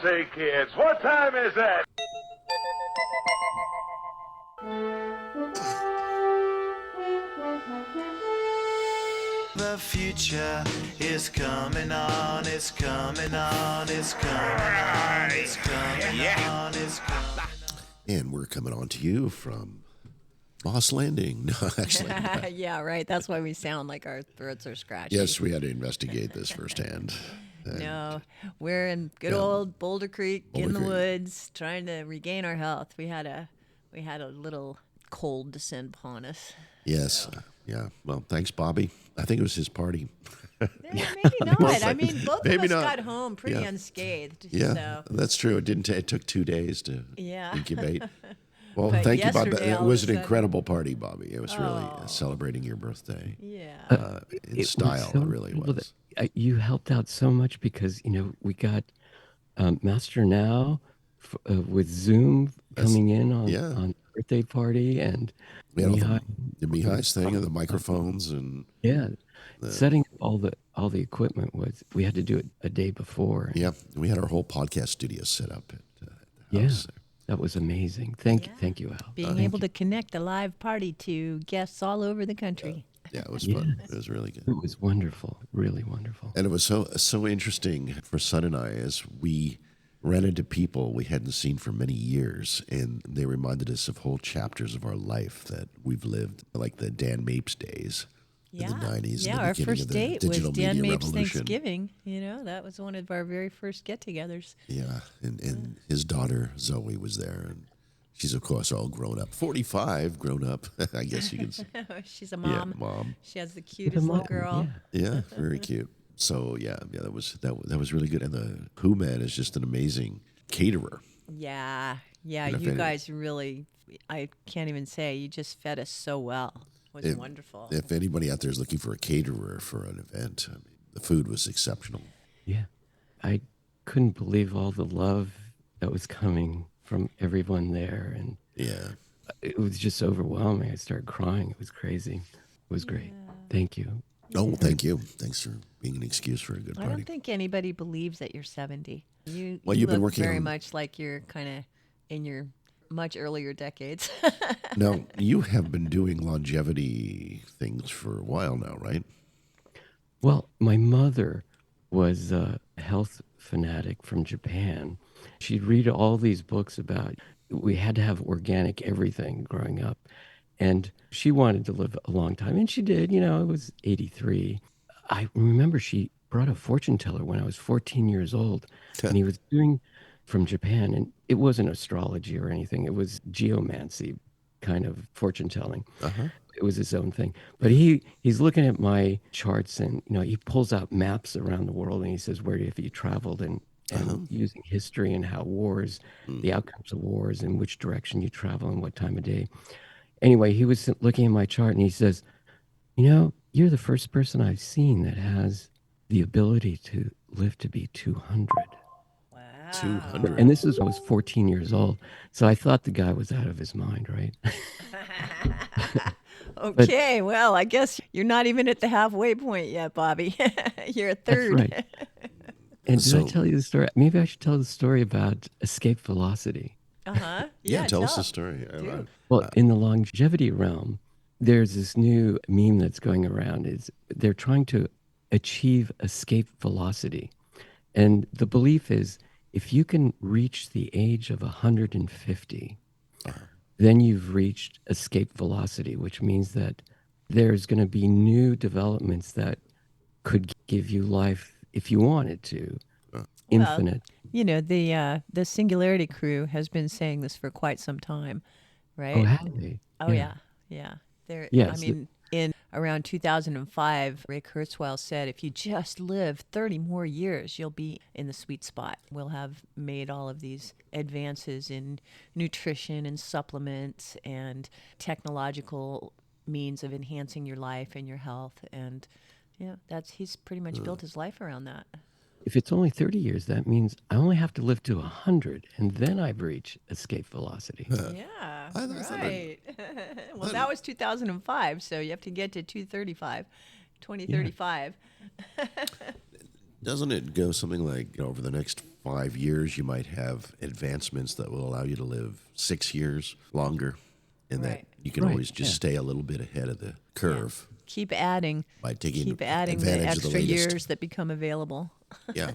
Say, kids, what time is it? The future is coming on, it's coming on, it's coming on, it's coming on, it's coming. And we're coming on to you from Moss Landing. No, actually. Yeah, right. That's why we sound like our throats are scratchy. Yes, we had to investigate this firsthand. No, we're in good old Boulder Creek in the woods, trying to regain our health. We had a little cold descend upon us. Yes. Yeah. Well, thanks, Bobby. I think it was his party. Yeah, maybe not. I mean, both Maybe of us not. got home pretty unscathed. Yeah, So. that's true. It didn't. It took 2 days to incubate. Well, But thank you, Bob. yesterday, It all of was a an sudden- incredible party, Bobby. It was really celebrating your birthday. Yeah. In style, it really was. You helped out so much because, we got Master Now with Zoom coming in on birthday party, and We had the Mihai's thing and the microphones and setting up all the equipment we had to do it a day before. yeah, we had our whole podcast studio set up at the house. That was amazing. Thank you, Al. Being able to connect a live party to guests all over the country. Yeah, it was fun. It was really good. It was wonderful, really wonderful. And it was so interesting for Son and I as we ran into people we hadn't seen for many years, and they reminded us of whole chapters of our life that we've lived, like the Dan Mapes days in the 90s. Yeah, and the our beginning first of the date was digital Dan media Mapes revolution. Thanksgiving. That was one of our very first get-togethers. Yeah, and his daughter Zoe was there, and she's of course all grown up, 45, grown up. I guess you can say. She's a mom. Yeah, mom. She has the cutest little girl. Yeah, very cute. So that was really good. And the Who Man is just an amazing caterer. Yeah, And if you any- guys really, I can't even say, you just fed us so well. It was wonderful. If anybody out there is looking for a caterer for an event, I mean, the food was exceptional. Yeah. I couldn't believe all the love that was coming from everyone there, and it was just overwhelming. I started crying. It was crazy. It was great. Thank you. Oh, thank you. Thanks for being an excuse for a good I party. don't think anybody believes that you're 70. You You've been look working very on- much like you're kind of in your much earlier decades. Now, you have been doing longevity things for a while now, right? Well, my mother was a health fanatic from Japan. She'd read all these books about we had to have organic everything growing up. And she wanted to live a long time. And she did, it was 83. I remember she brought a fortune teller when I was 14 years old. And he was doing from Japan. And it wasn't astrology or anything. It was geomancy kind of fortune telling. It was his own thing. But he's looking at my charts, and he pulls out maps around the world, and he says, where have you traveled? And using history and how wars, the outcomes of wars, and which direction you travel and what time of day. Anyway, he was looking at my chart, and he says, you're the first person I've seen that has the ability to live to be 200. Wow. 200. And this is I was 14 years old. So I thought the guy was out of his mind, right? Okay, well, I guess you're not even at the halfway point yet, Bobby. You're a third. That's right. And did I tell you the story? Maybe I should tell the story about escape velocity. Uh-huh. Yeah, tell us the story. Well, in the longevity realm, there's this new meme that's going around. They're trying to achieve escape velocity. And the belief is if you can reach the age of 150, then you've reached escape velocity, which means that there's going to be new developments that could give you life if you wanted to. Infinite. Well, the Singularity crew has been saying this for quite some time, right? Oh, have they? Oh, yeah. There. Yes. I mean, in around 2005, Ray Kurzweil said, if you just live 30 more years, you'll be in the sweet spot. We'll have made all of these advances in nutrition and supplements and technological means of enhancing your life and your health. And he's pretty much built his life around that. If it's only 30 years, that means I only have to live to 100, and then I reach escape velocity. Yeah, right. Well, that was 2005, so you have to get to 2035. Doesn't it go something like over the next 5 years, you might have advancements that will allow you to live 6 years longer, and that Right. you can Right, always just yeah. stay a little bit ahead of the curve Keep adding. by taking Keep adding the advantage of the extra latest. years that become available. Yeah.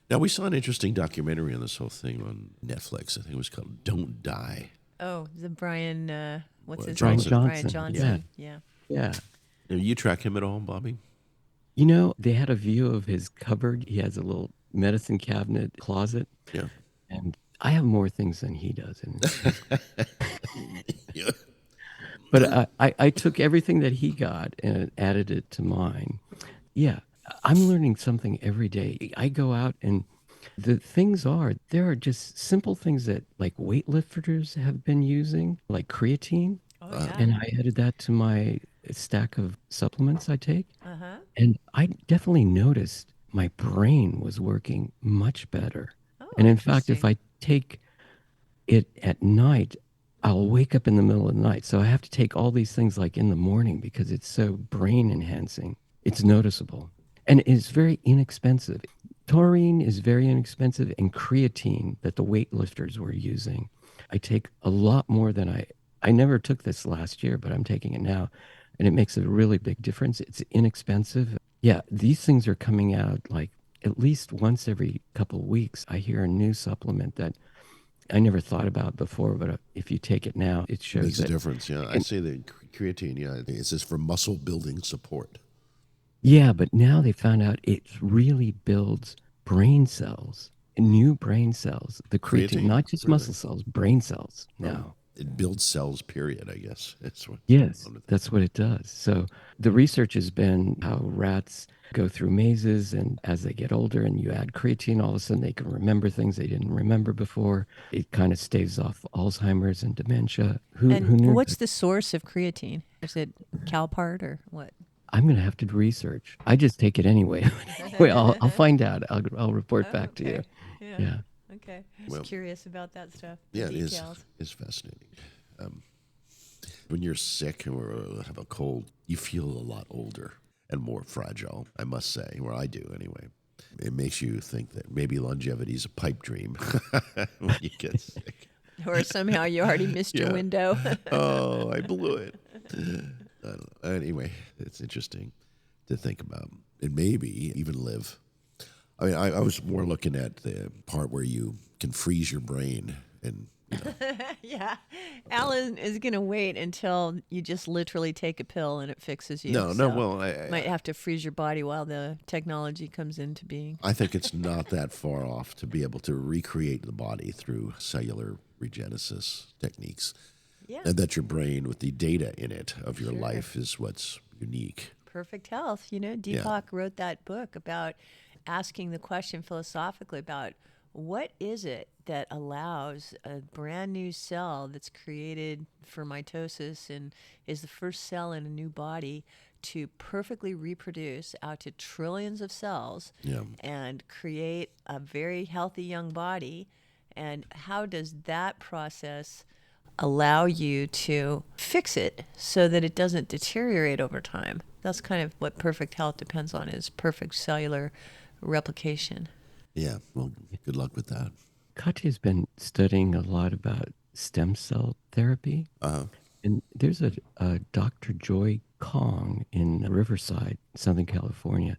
Now, we saw an interesting documentary on this whole thing on Netflix. I think it was called Don't Die. Oh, the Brian, what's his Brian name? Brian Johnson. Johnson. Yeah. Yeah. Now, you track him at all, Bobby? You know, they had a view of his cupboard. He has a little medicine cabinet closet, Yeah. and I have more things than he does. Yeah. But I took everything that he got and added it to mine. Yeah, I'm learning something every day. I go out and there are just simple things that like weightlifters have been using, like creatine. Oh, yeah. And I added that to my stack of supplements I take. Uh-huh. And I definitely noticed my brain was working much better. Oh, And in fact, if interesting. I take it at night, I'll wake up in the middle of the night. So I have to take all these things like in the morning because it's so brain enhancing. It's noticeable. And it's very inexpensive. Taurine is very inexpensive, and creatine that the weightlifters were using. I take a lot more than I never took this last year, but I'm taking it now. And it makes a really big difference. It's inexpensive. Yeah, these things are coming out like at least once every couple of weeks. I hear a new supplement that I never thought about before, but if you take it now, it shows Makes a that. difference, yeah. I say the creatine, yeah, it's just for muscle building support. Yeah, but now they found out it really builds brain cells, new brain cells. The creatine, Creatine? not just Really? muscle cells, brain cells now. It builds cells, period, I guess. That's what. Yes, that's what it does. So the research has been how rats go through mazes, and as they get older and you add creatine, all of a sudden they can remember things they didn't remember before. It kind of staves off Alzheimer's and dementia. Who And knew what's that? the source of creatine? Is it Calpart or what? I'm going to have to research. I just take it anyway. Anyway, I'll find out. I'll report back to you. Yeah. Okay. Just Well, curious about that stuff. The Yeah, it is. details. It's fascinating. When you're sick or have a cold, you feel a lot older and more fragile, I must say, or I do anyway. It makes you think that maybe longevity is a pipe dream when you get sick. Or somehow you already missed your Yeah. window. Oh, I blew it. I don't know. Anyway, it's interesting to think about. And maybe even live. I mean, I was more looking at the part where you can freeze your brain and, you know, Yeah. Alan is going to wait until you just literally take a pill and it fixes you. no, So well, might have to freeze your body while the technology comes into being. I think it's not that far off to be able to recreate the body through cellular regenesis techniques. Yeah. And that your brain, with the data in it of your Sure. life, is what's unique. Perfect health. You know, Deepak wrote that book about asking the question philosophically about what is it that allows a brand new cell that's created for mitosis and is the first cell in a new body to perfectly reproduce out to trillions of cells Yeah. and create a very healthy young body. And how does that process allow you to fix it so that it doesn't deteriorate over time? That's kind of what perfect health depends on, is perfect cellular replication. Yeah. Well, good luck with that. Katya's been studying a lot about stem cell therapy. And there's a Dr. Joy Kong in Riverside, Southern California.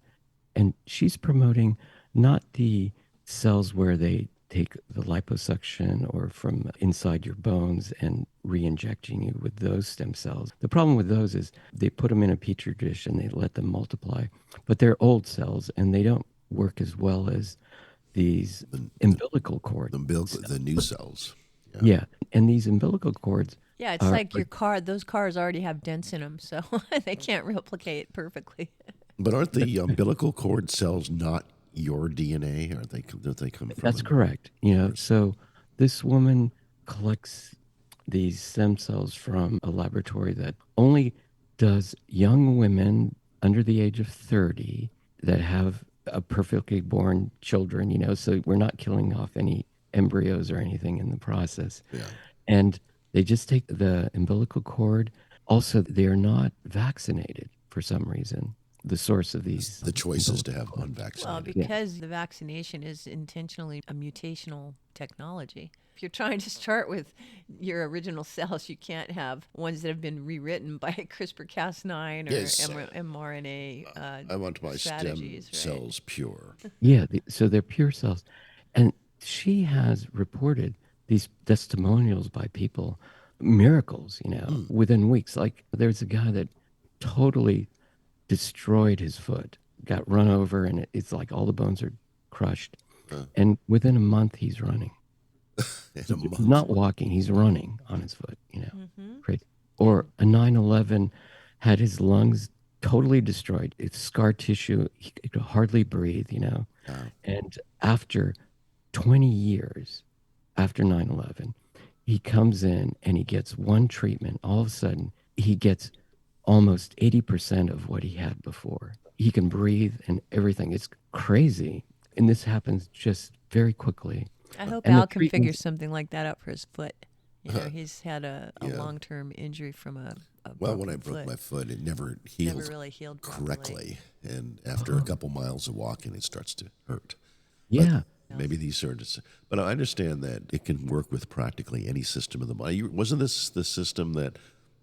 And she's promoting not the cells where they take the liposuction or from inside your bones and re-injecting you with those stem cells. The problem with those is they put them in a petri dish and they let them multiply, but they're old cells and they don't work as well as these umbilical cord. The new cells. Yeah. And these umbilical cords. Yeah, it's like your car. Those cars already have dents in them, so they can't replicate perfectly. But aren't the umbilical cord cells not your DNA? Don't they come from? That's correct. You know, so this woman collects these stem cells from a laboratory that only does young women under the age of 30 that have a perfectly born children, you know, so we're not killing off any embryos or anything in the process. Yeah. And they just take the umbilical cord. Also, they're not vaccinated for some reason. the source of these. The choice is to have unvaccinated. Well, because the vaccination is intentionally a mutational technology. If you're trying to start with your original cells, you can't have ones that have been rewritten by CRISPR-Cas9 or Yes. mRNA I want my strategies, stem right? cells pure. Yeah, so they're pure cells. And she has reported these testimonials by people, miracles, within weeks. Like there's a guy that totally destroyed his foot, got run over, and it's like all the bones are crushed. And within a month, he's running. In a month. Not walking, he's running on his foot, Crazy. Or a 9/11 had his lungs totally destroyed. It's scar tissue. He could hardly breathe, And after 20 years after 9/11, he comes in and he gets one treatment. All of a sudden, he gets almost 80% of what he had before. He can breathe and everything. It's crazy. And this happens just very quickly. I hope And the Al can figure treatments- something like that out for his foot. He's had a long-term injury from a Well, when I broken broke foot. my foot, it never healed Never really healed properly. correctly. And after a couple miles of walking, it starts to hurt. Yeah. Maybe these are just, but I understand that it can work with practically any system of the body. Wasn't this the system that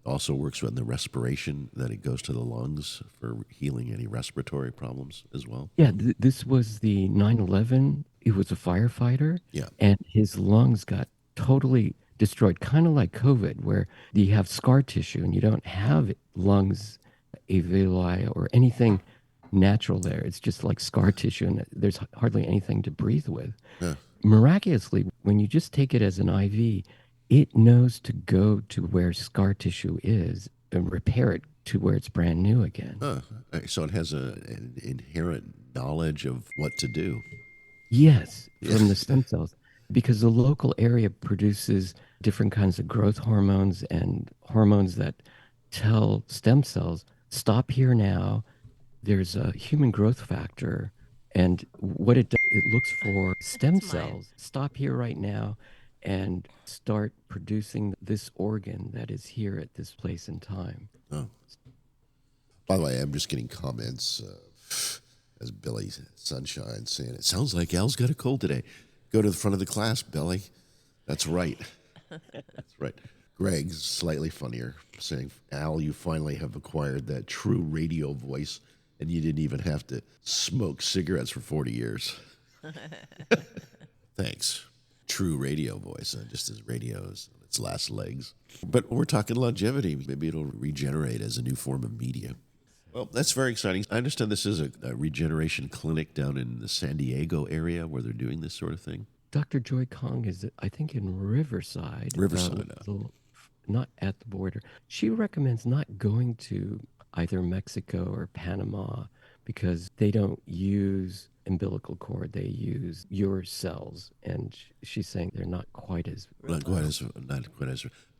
also works with the respiration, that it goes to the lungs for healing any respiratory problems as well? Yeah, this was the 9/11. He was a firefighter. Yeah. And his lungs got totally destroyed, kind of like COVID, where you have scar tissue and you don't have lungs, alveoli, or anything natural there. It's just like scar tissue, and there's hardly anything to breathe with. Yeah. Miraculously, when you just take it as an IV, it knows to go to where scar tissue is and repair it to where it's brand new again. So it has an inherent knowledge of what to do. Yes, from the stem cells, because the local area produces different kinds of growth hormones and hormones that tell stem cells, stop here now. There's a human growth factor, and what it does, it looks for stem cells. Stop here right now and start producing this organ that is here at this place and time. Oh. By the way, I'm just getting comments as Billy Sunshine saying, it sounds like Al's got a cold today. Go to the front of the class, Billy. That's right. That's right. Greg's slightly funnier, saying, Al, you finally have acquired that true radio voice, and you didn't even have to smoke cigarettes for 40 years. Thanks. True radio voice, just as radio's on its last legs. But we're talking longevity. Maybe it'll regenerate as a new form of media. Well, that's very exciting. I understand this is a regeneration clinic down in the San Diego area where they're doing this sort of thing. Dr. Joy Kong is, I think, in Riverside. Not at the border. She recommends not going to either Mexico or Panama because they don't use umbilical cord. They use your cells. And she's saying they're not quite as... Not quite as,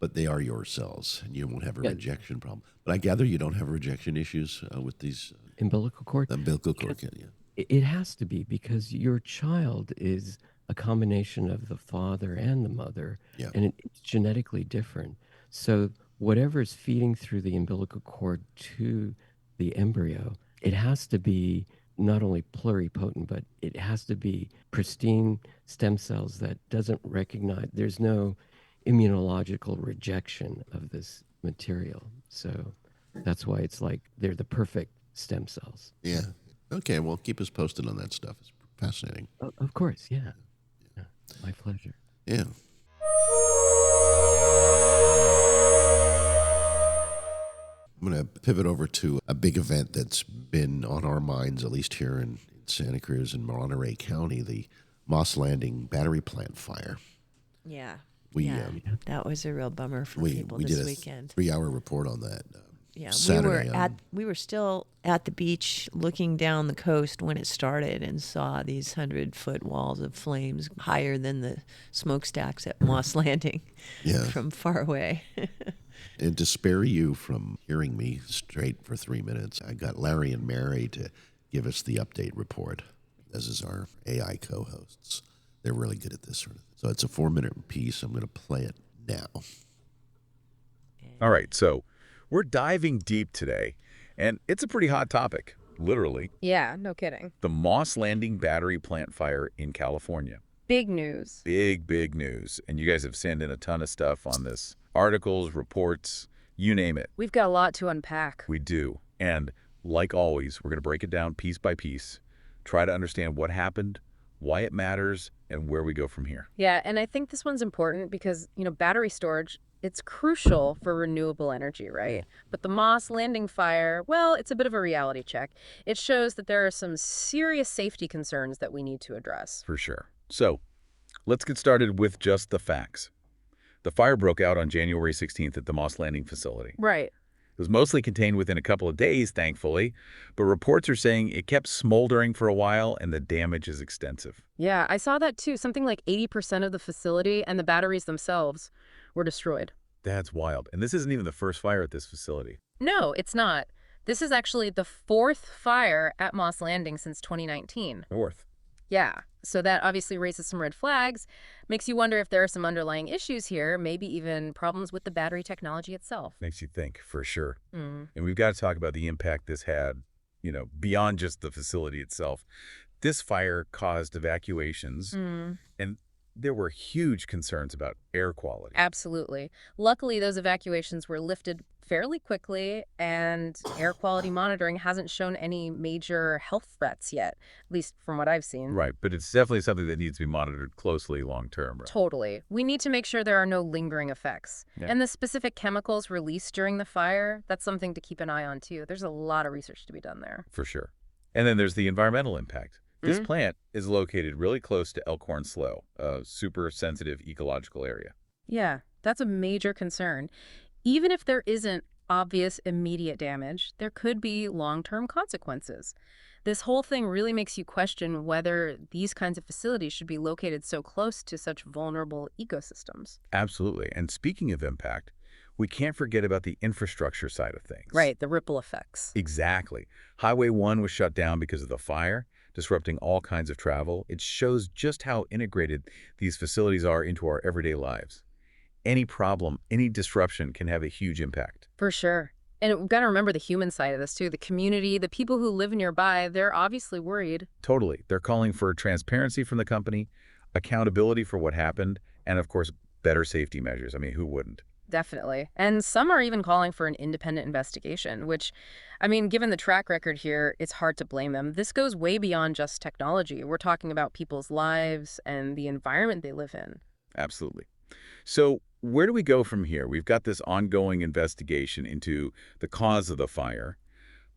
but they are your cells, and you won't have a rejection problem. But I gather you don't have rejection issues with these... umbilical cord? Umbilical cord, yeah. It has to be, because your child is a combination of the father and the mother, and it's genetically different. So whatever's feeding through the umbilical cord to the embryo, it has to be not only pluripotent, but it has to be pristine stem cells that doesn't recognize, there's no immunological rejection of this material. So that's why it's like they're the perfect stem cells. Yeah. Okay, well, keep us posted on that stuff. It's fascinating. Of course, yeah. My pleasure. Yeah. I'm going to pivot over to a big event that's been on our minds, at least here in Santa Cruz and Monterey County, the Moss Landing battery plant fire. Yeah. We that was a real bummer for people this weekend. We did a 3-hour report on that. Yeah, Saturday, we were still at the beach looking down the coast when it started and saw these 100-foot walls of flames higher than the smokestacks at Moss Landing from far away. And to spare you from hearing me straight for 3 minutes, I got Larry and Mary to give us the update report, as is our AI co-hosts. They're really good at this sort of thing. So it's a 4-minute piece. I'm going to play it now. All right, so we're diving deep today, and it's a pretty hot topic. literally, Yeah, no kidding. the Moss Landing battery plant fire in California. Big news. Big news. And you guys have sent in a ton of stuff on this. Articles, reports, you name it. We've got a lot to unpack. We do. And like always, we're going to break it down piece by piece, try to understand what happened, why it matters, and where we go from here. Yeah, and I think this one's important because, battery storage, it's crucial for renewable energy, right? But the Moss Landing fire, well, it's a bit of a reality check. It shows that there are some serious safety concerns that we need to address. For sure. So let's get started with just the facts. The fire broke out on January 16th at the Moss Landing facility. Right. It was mostly contained within a couple of days, thankfully, but reports are saying it kept smoldering for a while and the damage is extensive. Yeah, I saw that too. Something like 80% of the facility and the batteries themselves were destroyed. That's wild. And this isn't even the first fire at this facility. No, it's not. This is actually the 4th fire at Moss Landing since 2019. Fourth. Yeah, so that obviously raises some red flags, makes you wonder if there are some underlying issues here, maybe even problems with the battery technology itself. Makes you think, for sure. Mm. And we've got to talk about the impact this had, beyond just the facility itself. This fire caused evacuations, and there were huge concerns about air quality. Absolutely. Luckily, those evacuations were lifted fairly quickly, and air quality monitoring hasn't shown any major health threats yet, at least from what I've seen. Right, but it's definitely something that needs to be monitored closely long term. Right? Totally. We need to make sure there are no lingering effects. Yeah. And the specific chemicals released during the fire, that's something to keep an eye on too. There's a lot of research to be done there. For sure. And then there's the environmental impact. This plant is located really close to Elkhorn Slough, a super sensitive ecological area. Yeah, that's a major concern. Even if there isn't obvious immediate damage, there could be long-term consequences. This whole thing really makes you question whether these kinds of facilities should be located so close to such vulnerable ecosystems. Absolutely. And speaking of impact, we can't forget about the infrastructure side of things. Right, the ripple effects. Exactly. Highway 1 was shut down because of the fire, disrupting all kinds of travel. It shows just how integrated these facilities are into our everyday lives. Any problem, any disruption can have a huge impact. For sure. And we've got to remember the human side of this too. The community, the people who live nearby, they're obviously worried. Totally. They're calling for transparency from the company, accountability for what happened, and of course, better safety measures. I mean, who wouldn't? Definitely. And some are even calling for an independent investigation, which, given the track record here, it's hard to blame them. This goes way beyond just technology. We're talking about people's lives and the environment they live in. Absolutely. So where do we go from here? We've got this ongoing investigation into the cause of the fire,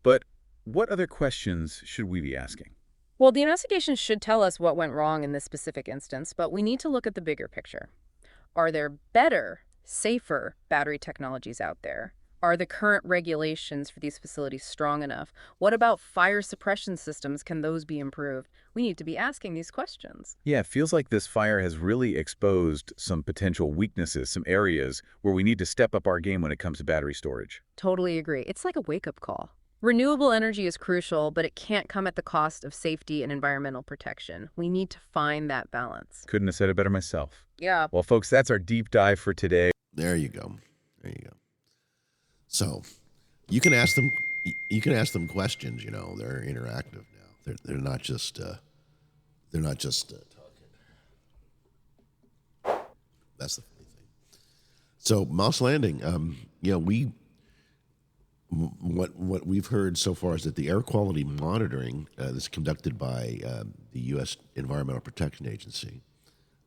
but what other questions should we be asking? Well, the investigation should tell us what went wrong in this specific instance, but we need to look at the bigger picture. Are there better, safer battery technologies out there? Are the current regulations for these facilities strong enough? What about fire suppression systems? Can those be improved? We need to be asking these questions. Yeah, it feels like this fire has really exposed some potential weaknesses, some areas where we need to step up our game when it comes to battery storage. Totally agree. It's like a wake-up call. Renewable energy is crucial, but it can't come at the cost of safety and environmental protection. We need to find that balance. Couldn't have said it better myself. Yeah. Well, folks, that's our deep dive for today. There you go. There you go. So you can ask them. You can ask them questions. They're interactive now. They're not just. They're not just talking. That's the funny thing. So Moss Landing. What we've heard so far is that the air quality monitoring that's conducted by the U.S. Environmental Protection Agency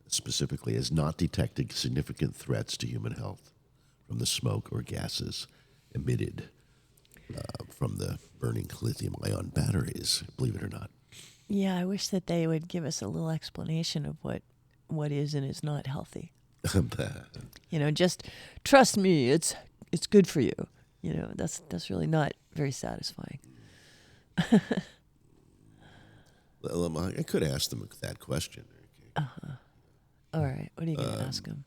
specifically has not detected significant threats to human health from the smoke or gases emitted from the burning lithium-ion batteries, believe it or not. Yeah, I wish that they would give us a little explanation of what is and is not healthy. Just trust me, it's good for you. That's really not very satisfying. Well, I could ask them that question. All right, what are you going to ask them?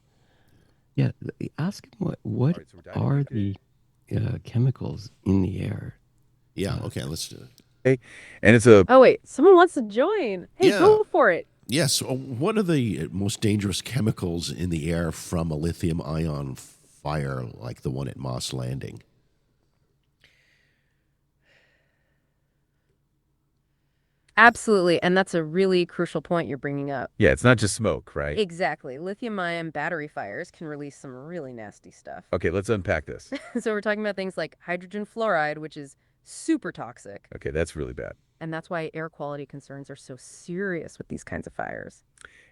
Yeah, ask him what right, so we're diving are into the chemicals in the air? Yeah, okay, let's do it. Okay. And it's a Oh, wait. Someone wants to join. Hey, Yeah. go for it. Yes, what are the most dangerous chemicals in the air from a lithium-ion fire like the one at Moss Landing? Absolutely, and that's a really crucial point you're bringing up. Yeah, it's not just smoke, right? Exactly. Lithium-ion battery fires can release some really nasty stuff. Okay, let's unpack this. So we're talking about things like hydrogen fluoride, which is super toxic. Okay, that's really bad. And that's why air quality concerns are so serious with these kinds of fires.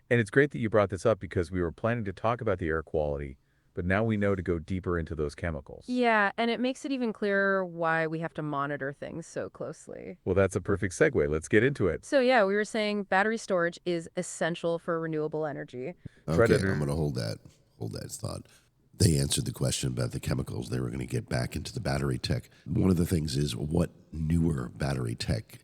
And it's great that you brought this up because we were planning to talk about the air quality, but now we know to go deeper into those chemicals. Yeah, and it makes it even clearer why we have to monitor things so closely. Well, that's a perfect segue. Let's get into it. So yeah, we were saying battery storage is essential for renewable energy. Okay, Predator. I'm going to hold that thought. They answered the question about the chemicals. They were going to get back into the battery tech. One of the things is what newer battery tech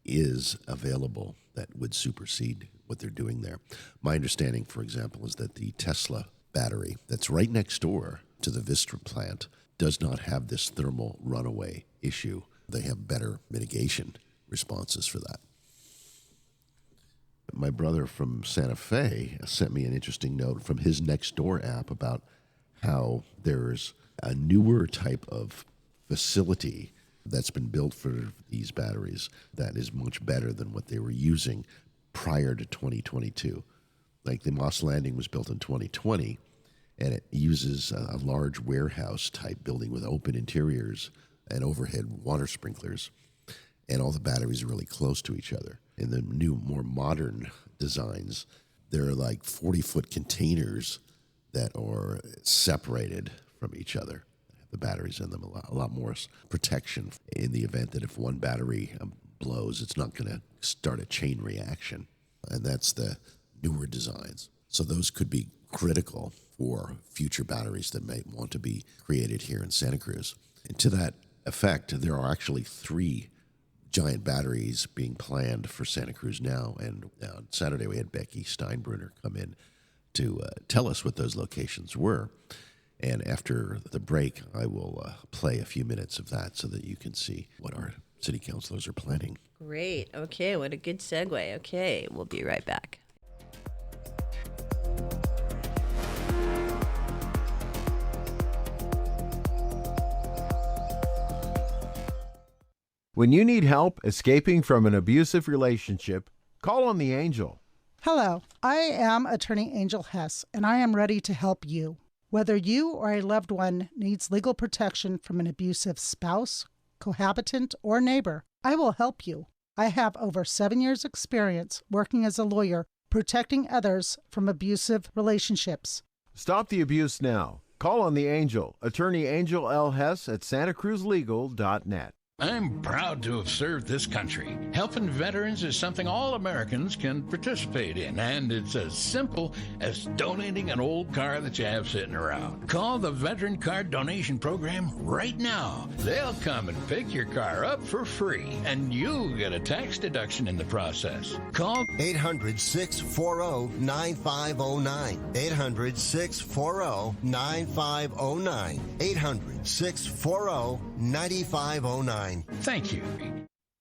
is available that would supersede what they're doing there. My understanding, for example, is that the Tesla battery that's right next door to the Vistra plant does not have this thermal runaway issue. They have better mitigation responses for that. My brother from Santa Fe sent me an interesting note from his Nextdoor app about how there's a newer type of facility that's been built for these batteries that is much better than what they were using prior to 2022. Like the Moss Landing was built in 2020, and it uses a large warehouse type building with open interiors and overhead water sprinklers, and all the batteries are really close to each other. In the new, more modern designs, there are like 40-foot containers that are separated from each other. The batteries in them, a lot more protection in the event that if one battery blows, it's not going to start a chain reaction. And that's the newer designs. So those could be critical for future batteries that may want to be created here in Santa Cruz. And to that effect, there are actually 3 giant batteries being planned for Santa Cruz now. And on Saturday, we had Becky Steinbrunner come in to tell us what those locations were. And after the break, I will play a few minutes of that so that you can see what our city councilors are planning. Great. Okay, what a good segue. Okay, we'll be right back. When you need help escaping from an abusive relationship, call on the Angel. Hello, I am Attorney Angel Hess, and I am ready to help you. Whether you or a loved one needs legal protection from an abusive spouse, cohabitant, or neighbor, I will help you. I have over 7 years' experience working as a lawyer protecting others from abusive relationships. Stop the abuse now. Call on the Angel, Attorney Angel L. Hess at santacruzlegal.net. I'm proud to have served this country. Helping veterans is something all Americans can participate in, and it's as simple as donating an old car that you have sitting around. Call the Veteran Card Donation Program right now. They'll come and pick your car up for free, and you'll get a tax deduction in the process. Call 800-640-9509. 800-640-9509. 800-640-9509. Thank you.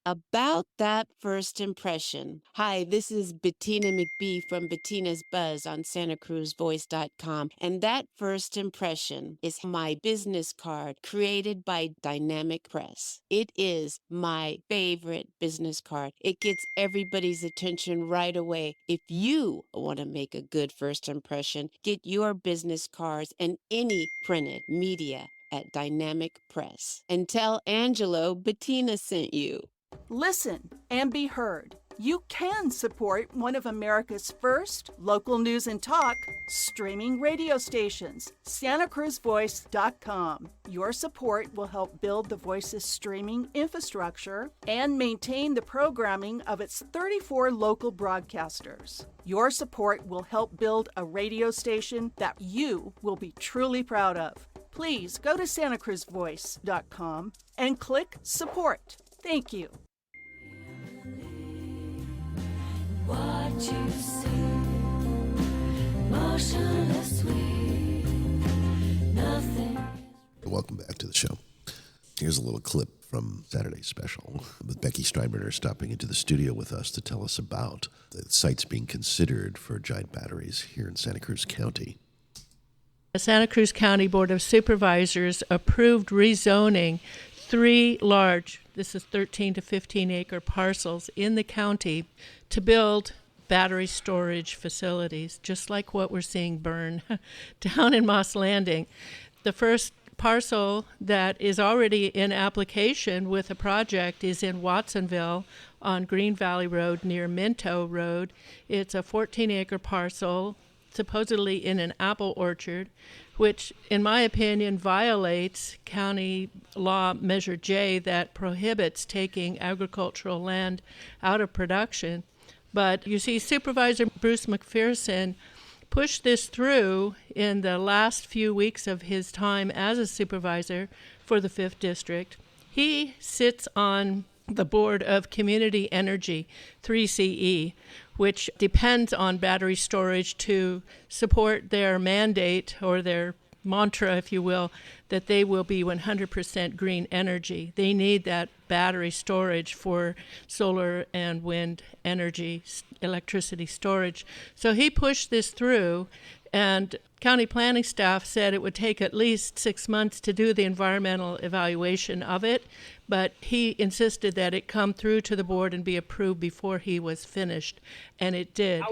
About that first impression. Hi, this is Bettina McBee from Bettina's Buzz on SantaCruzVoice.com. And that first impression is my business card created by Dynamic Press. It is my favorite business card. It gets everybody's attention right away. If you want to make a good first impression, get your business cards and any printed media at Dynamic Press. And tell Angelo Bettina sent you. Listen and be heard. You can support one of America's first local news and talk streaming radio stations, SantaCruzVoice.com. Your support will help build the Voice's streaming infrastructure and maintain the programming of its 34 local broadcasters. Your support will help build a radio station that you will be truly proud of. Please go to SantaCruzVoice.com and click support. Thank you. What you see, motionless we, nothing. Welcome back to the show. Here's a little clip from Saturday's special with Becky Steinbrenner stopping into the studio with us to tell us about the sites being considered for giant batteries here in Santa Cruz County. The Santa Cruz County Board of Supervisors approved rezoning 3 large this is 13 to 15 acre parcels in the county, to build battery storage facilities, just like what we're seeing burn down in Moss Landing. The first parcel that is already in application with a project is in Watsonville on Green Valley Road near Minto Road. It's a 14-acre parcel, supposedly in an apple orchard, which, in my opinion, violates county law Measure J that prohibits taking agricultural land out of production. But you see, Supervisor Bruce McPherson pushed this through in the last few weeks of his time as a supervisor for the 5th District. He sits on the Board of Community Energy, 3CE, which depends on battery storage to support their mandate, or their mantra, if you will, that they will be 100% green energy. They need that battery storage for solar and wind energy, electricity storage. So he pushed this through, and county planning staff said it would take at least 6 months to do the environmental evaluation of it, but he insisted that it come through to the board and be approved before he was finished, and it did.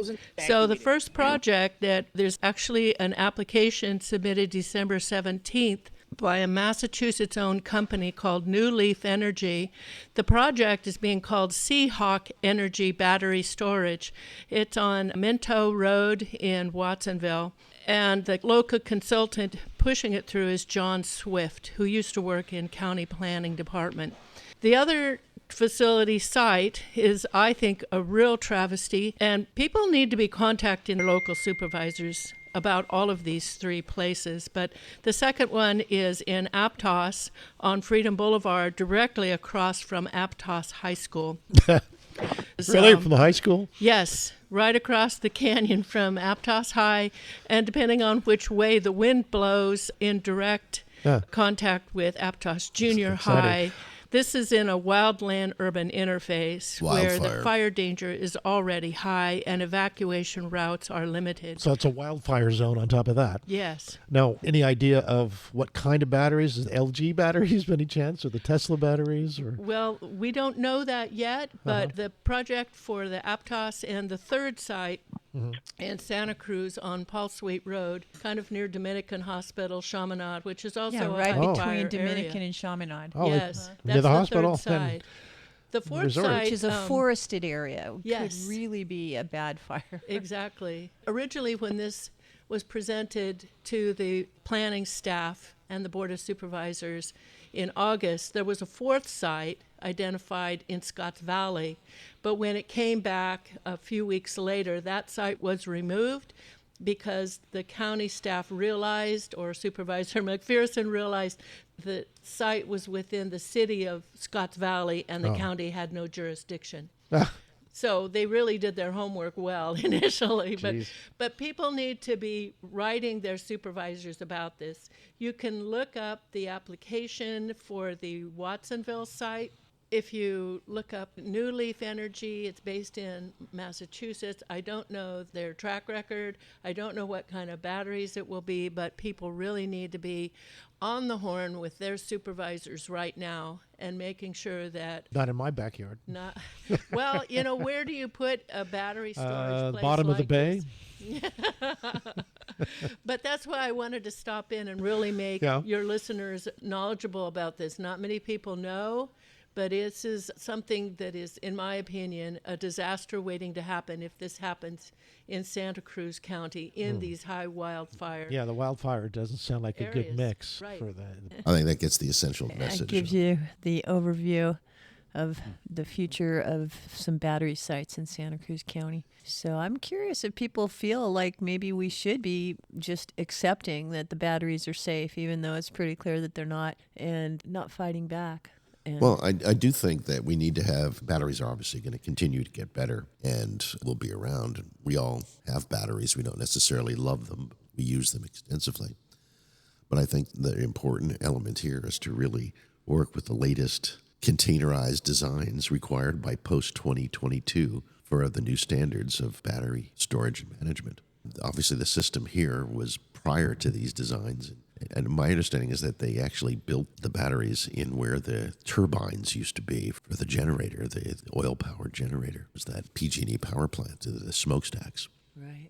So the first project, that there's actually an application submitted December 17th by a Massachusetts-owned company called New Leaf Energy. The project is being called Seahawk Energy Battery Storage. It's on Minto Road in Watsonville, and the local consultant pushing it through is John Swift, who used to work in county planning department. The other facility site is, I think, a real travesty, and people need to be contacting their local supervisors about all of these 3 places. But the second one is in Aptos on Freedom Boulevard, directly across from Aptos High School. Really? From the high school? Yes, right across the canyon from Aptos High, and depending on which way the wind blows, in direct contact with Aptos Junior High. This is in a wildland-urban interface where the fire danger is already high and evacuation routes are limited. So it's a wildfire zone on top of that. Yes. Now, any idea of what kind of batteries? Is it LG batteries by any chance, or the Tesla batteries? Or? Well, we don't know that yet, but the project for the Aptos and the third site in Santa Cruz on Paul Sweet Road, kind of near Dominican Hospital, Chaminade, which is also right a between Dominican area. and Chaminade. Oh, yes, near that's the hospital. third side. The fourth resort. site, Which is a forested area. Yes. Could really be a bad fire. Exactly. Originally, when this was presented to the planning staff and the Board of Supervisors in August, there was a fourth site identified in Scotts Valley. But when it came back a few weeks later, that site was removed because the county staff realized, or Supervisor McPherson realized, the site was within the city of Scotts Valley and the county had no jurisdiction. So they really did their homework well initially, but people need to be writing their supervisors about this. You can look up the application for the Watsonville site. If you look up New Leaf Energy, it's based in Massachusetts. I don't know their track record. I don't know what kind of batteries it will be, but people really need to be on the horn with their supervisors right now and making sure that... Not in my backyard. Not, well, you know, where do you put a battery storage place bottom of the bay? But that's why I wanted to stop in and really make your listeners knowledgeable about this. Not many people know, but this is something that is, in my opinion, a disaster waiting to happen if this happens in Santa Cruz County in these high wildfire the wildfire doesn't sound like areas. a good mix Right. for that. I think that gets the essential message. It gives you the overview of the future of some battery sites in Santa Cruz County. So I'm curious if people feel like maybe we should be just accepting that the batteries are safe, even though it's pretty clear that they're not, and not fighting back. Well, I do think that we need to have, batteries are obviously going to continue to get better and will be around. We all have batteries. We don't necessarily love them. We use them extensively. But I think the important element here is to really work with the latest containerized designs required by post-2022 for the new standards of battery storage and management. Obviously, the system here was prior to these designs. And my understanding is that they actually built the batteries in where the turbines used to be for the generator, the oil-powered generator. It was that PG&E power plant, the smokestacks. Right.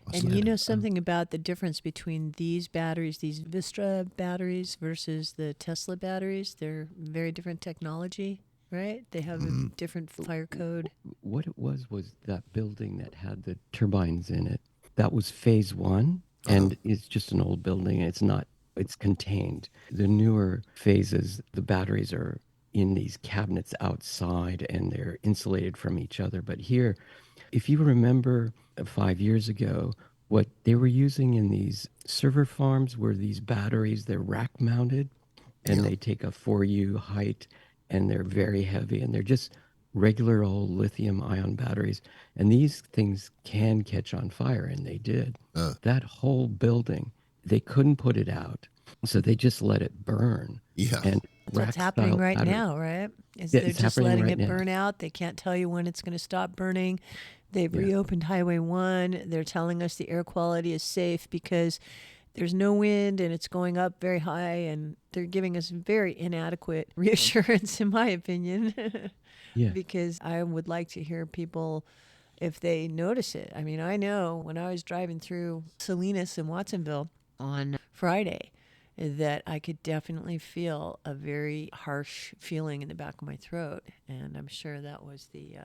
Moss And you Landing. know something about the difference between these batteries, these Vistra batteries versus the Tesla batteries? They're very different technology, right? They have a different fire code. What it was that building that had the turbines in it. That was phase one, and it's just an old building. It's contained. The newer phases, the batteries are in these cabinets outside, and they're insulated from each other. But here, if you remember 5 years ago, what they were using in these server farms were these batteries. They're rack mounted, and they take a 4U height, and they're very heavy, and they're just regular old lithium ion batteries. And these things can catch on fire, and they did. That whole building, they couldn't put it out, so they just let it burn. Yeah. And That's what's rack happening style right battery. now, right? Is Yeah, they're it's just happening letting right it now. burn out. They can't tell you when it's going to stop burning. They've reopened Highway 1. They're telling us the air quality is safe because there's no wind and it's going up very high, and they're giving us very inadequate reassurance, in my opinion. Yeah. Because I would like to hear people if they notice it. I mean, I know when I was driving through Salinas and Watsonville on Friday that I could definitely feel a very harsh feeling in the back of my throat, and I'm sure that was the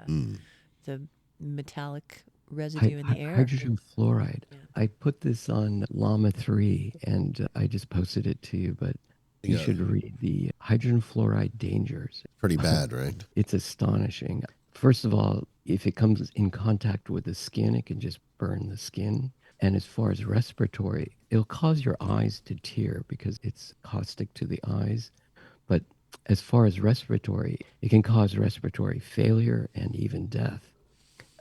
metallic residue in the air. Hydrogen fluoride. I put this on Llama 3, and I just posted it to you, but you should read the hydrogen fluoride dangers. Pretty bad, right? It's astonishing. First of all, if it comes in contact with the skin, it can just burn the skin. And as far as respiratory, it'll cause your eyes to tear because it's caustic to the eyes. But as far as respiratory, it can cause respiratory failure and even death.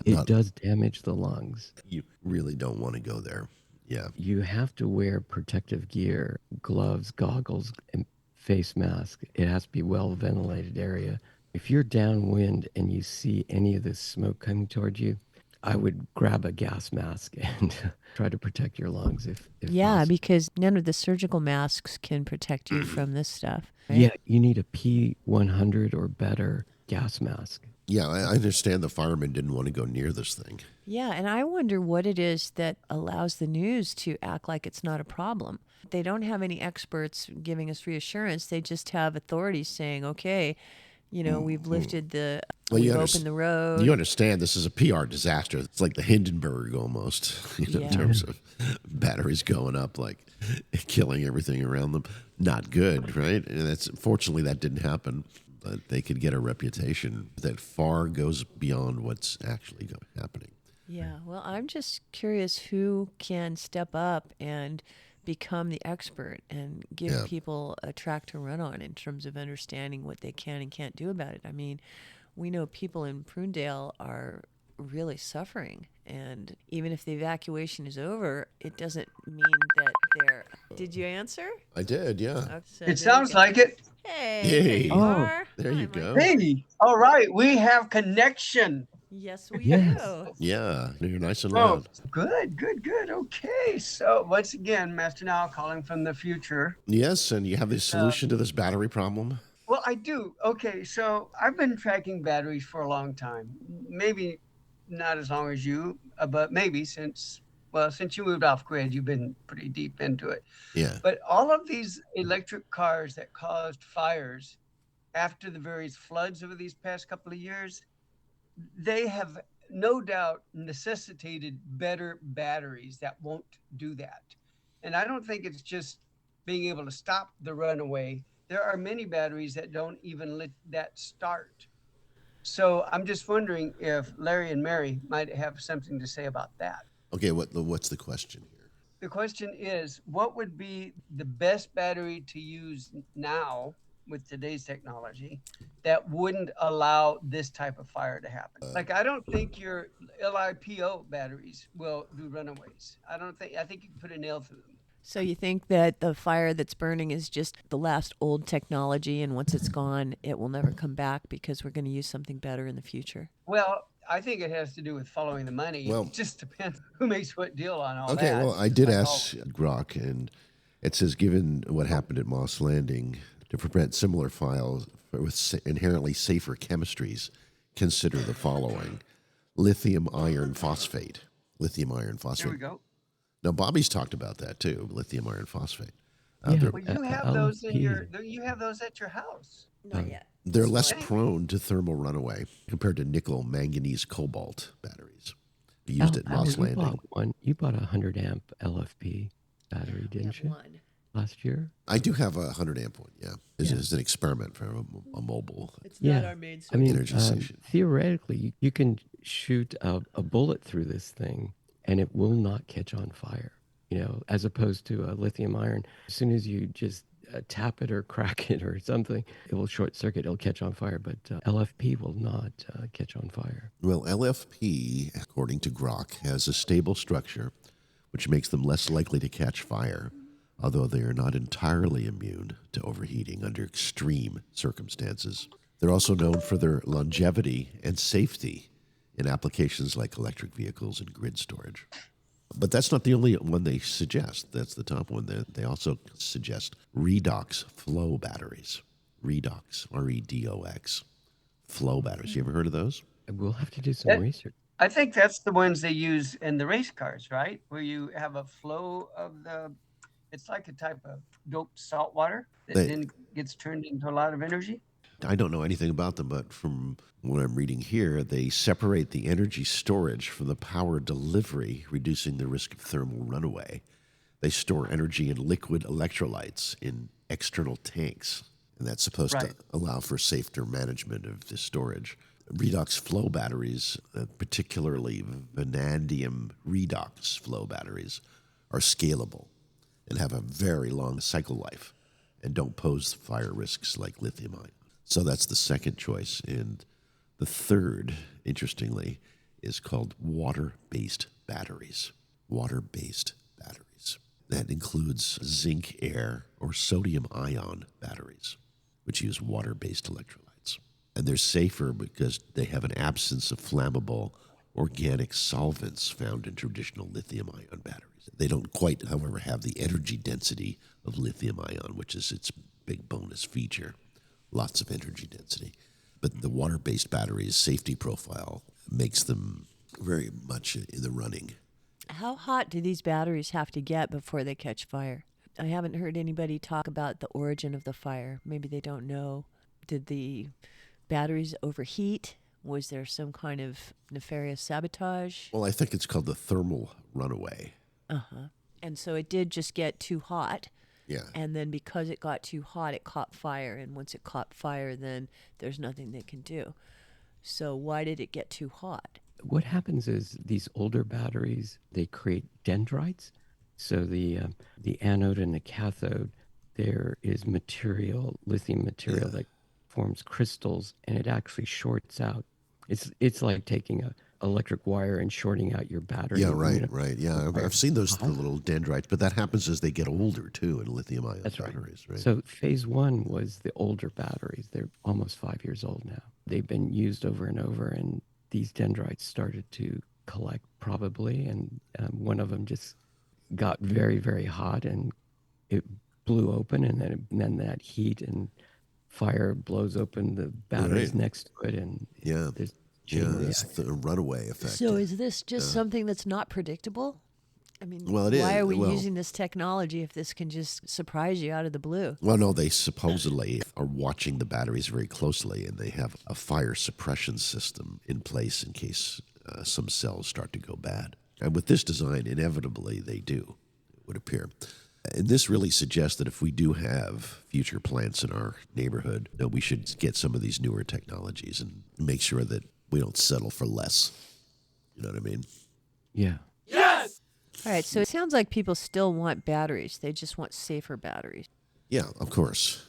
It does damage the lungs. You really don't want to go there. Yeah. You have to wear protective gear, gloves, goggles, and face mask. It has to be well ventilated area. If you're downwind and you see any of this smoke coming towards you, I would grab a gas mask and try to protect your lungs if Yeah, possible. because none of the surgical masks can protect you from this stuff. Right? Yeah, you need a P100 or better gas mask. Yeah, I understand the firemen didn't want to go near this thing. Yeah, and I wonder what it is that allows the news to act like it's not a problem. They don't have any experts giving us reassurance. They just have authorities saying, okay, you know, we've lifted the, we've opened the road. You understand this is a PR disaster. It's like the Hindenburg almost, in terms of batteries going up, like killing everything around them. Not good, right? And that's fortunately that didn't happen. But they could get a reputation that far goes beyond what's actually happening. Yeah, well, I'm just curious who can step up and become the expert and give people a track to run on in terms of understanding what they can and can't do about it. I mean, we know people in Prunedale are really suffering, and even if the evacuation is over, it doesn't mean that they're... Did you answer? I did, yeah. Okay, so It sounds like it. Hey, there you Oh, are. there you go. Hey, all right, we have connection. Yes, we do. Yeah, you're nice and Oh, loud. good. Okay, so once again, Master Now calling from the future. Yes, and you have the solution to this battery problem? Well, I do. Okay, so I've been tracking batteries for a long time. Maybe not as long as you, but maybe since you moved off grid, you've been pretty deep into it. Yeah. But all of these electric cars that caused fires after the various floods over these past couple of years, they have no doubt necessitated better batteries that won't do that. And I don't think it's just being able to stop the runaway. There are many batteries that don't even let that start. So I'm just wondering if Larry and Mary might have something to say about that. Okay, what's the question here? The question is, what would be the best battery to use now with today's technology that wouldn't allow this type of fire to happen? Like, I don't think your LiPo batteries will do runaways. I think you can put a nail through them. So you think that the fire that's burning is just the last old technology, and once it's gone, it will never come back because we're going to use something better in the future? Well, I think it has to do with following the money. Well, it just depends who makes what deal on all that. Okay, well, I did Like ask Grok, and It says, given what happened at Moss Landing, to prevent similar files with inherently safer chemistries, consider the following. Lithium iron phosphate. Lithium iron phosphate. There we go. Now, Bobby's talked about that too, lithium iron phosphate. Yeah, Well, you have those in your. LFP. You have those at your house. Not yet. They're less Anyway. prone to thermal runaway compared to nickel, manganese, cobalt batteries used at Moss Landing. You bought a 100 amp LFP battery, didn't you? One. Last year? I do have a 100 amp one, yeah. This is an experiment for a mobile It's not our main source. I mean, energy station. theoretically, you can shoot a bullet through this thing and it will not catch on fire, as opposed to a lithium iron. As soon as you just tap it or crack it or something, it will short circuit, it'll catch on fire, but LFP will not catch on fire. Well, LFP, according to Grok, has a stable structure, which makes them less likely to catch fire, although they are not entirely immune to overheating under extreme circumstances. They're also known for their longevity and safety in applications like electric vehicles and grid storage. But that's not the only one they suggest. That's the top one. They also suggest redox flow batteries. Redox, R-E-D-O-X, flow batteries. You ever heard of those? We'll have to do some research. I think that's the ones they use in the race cars, right? Where you have a flow of the. It's like a type of doped salt water that then gets turned into a lot of energy. I don't know anything about them, but from what I'm reading here, they separate the energy storage from the power delivery, reducing the risk of thermal runaway. They store energy in liquid electrolytes in external tanks, and that's supposed to allow for safer management of the storage. Redox flow batteries, particularly vanadium redox flow batteries, are scalable and have a very long cycle life and don't pose fire risks like lithium ion. So that's the second choice. And the third, interestingly, is called water-based batteries. Water-based batteries. That includes zinc air or sodium ion batteries, which use water-based electrolytes. And they're safer because they have an absence of flammable organic solvents found in traditional lithium ion batteries. They don't quite, however, have the energy density of lithium ion, which is its big bonus feature. Lots of energy density. But the water-based batteries' safety profile makes them very much in the running. How hot do these batteries have to get before they catch fire? I haven't heard anybody talk about the origin of the fire. Maybe they don't know. Did the batteries overheat? Was there some kind of nefarious sabotage? Well, I think it's called the thermal runaway. Uh-huh. And so it did just get too hot. Yeah. And then because it got too hot, it caught fire. And once it caught fire, then there's nothing they can do. So why did it get too hot? What happens is these older batteries, they create dendrites. So the anode and the cathode, there is material, lithium material that forms crystals, and it actually shorts out. It's like taking a electric wire and shorting out your battery. Yeah, right. Yeah, I've seen those little dendrites, but that happens as they get older too in lithium-ion batteries. Right. So phase one was the older batteries. They're almost 5 years old now. They've been used over and over, and these dendrites started to collect probably, and one of them just got very, very hot, and it blew open, and then that heat and fire blows open the batteries next to it, and there's that's the runaway effect. So is this just something that's not predictable? I mean, Well, it why is. are we Well- using this technology if this can just surprise you out of the blue? Well, no, they supposedly are watching the batteries very closely, and they have a fire suppression system in place in case some cells start to go bad. And with this design, inevitably they do, it would appear. And this really suggests that if we do have future plants in our neighborhood, that we should get some of these newer technologies and make sure that we don't settle for less. You know what I mean? Yeah. All right, so it sounds like people still want batteries. They just want safer batteries. Yeah, of course.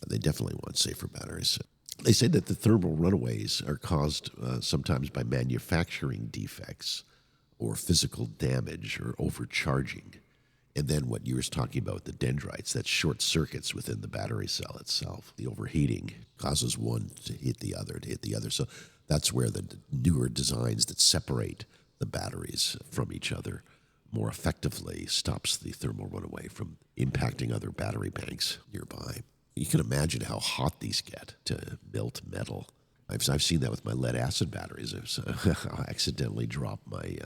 They definitely want safer batteries. They say that the thermal runaways are caused sometimes by manufacturing defects or physical damage or overcharging. And then what you were talking about, the dendrites, that short circuits within the battery cell itself. The overheating causes one to hit the other. So that's where the newer designs that separate the batteries from each other more effectively stops the thermal runaway from impacting other battery banks nearby. You can imagine how hot these get to melt metal. I've seen that with my lead acid batteries. I accidentally drop my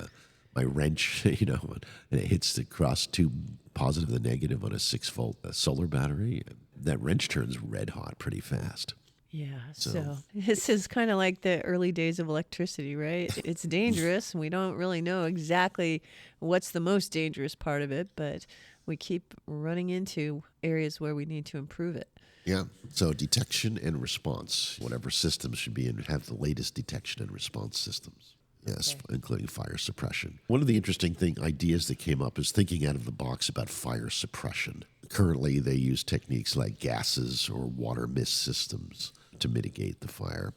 wrench, and it hits the cross tube positive and negative on a 6-volt solar battery. That wrench turns red hot pretty fast. Yeah, so this is kind of like the early days of electricity, right? It's dangerous. We don't really know exactly what's the most dangerous part of it, but we keep running into areas where we need to improve it. Yeah, so detection and response. Whatever systems should be in, have the latest detection and response systems. Yes, including fire suppression. One of the interesting ideas that came up is thinking out of the box about fire suppression. Currently, they use techniques like gases or water mist systems to mitigate the fire,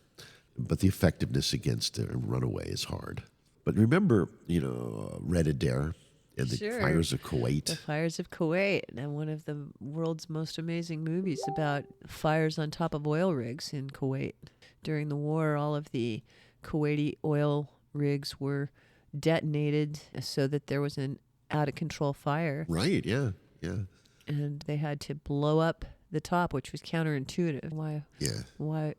but the effectiveness against a runaway is hard. But remember, Red Adair and the fires of Kuwait. The fires of Kuwait, and one of the world's most amazing movies about fires on top of oil rigs in Kuwait. During the war, all of the Kuwaiti oil rigs were detonated so that there was an out-of-control fire. Right, yeah. And they had to blow up the top, which was counterintuitive. Why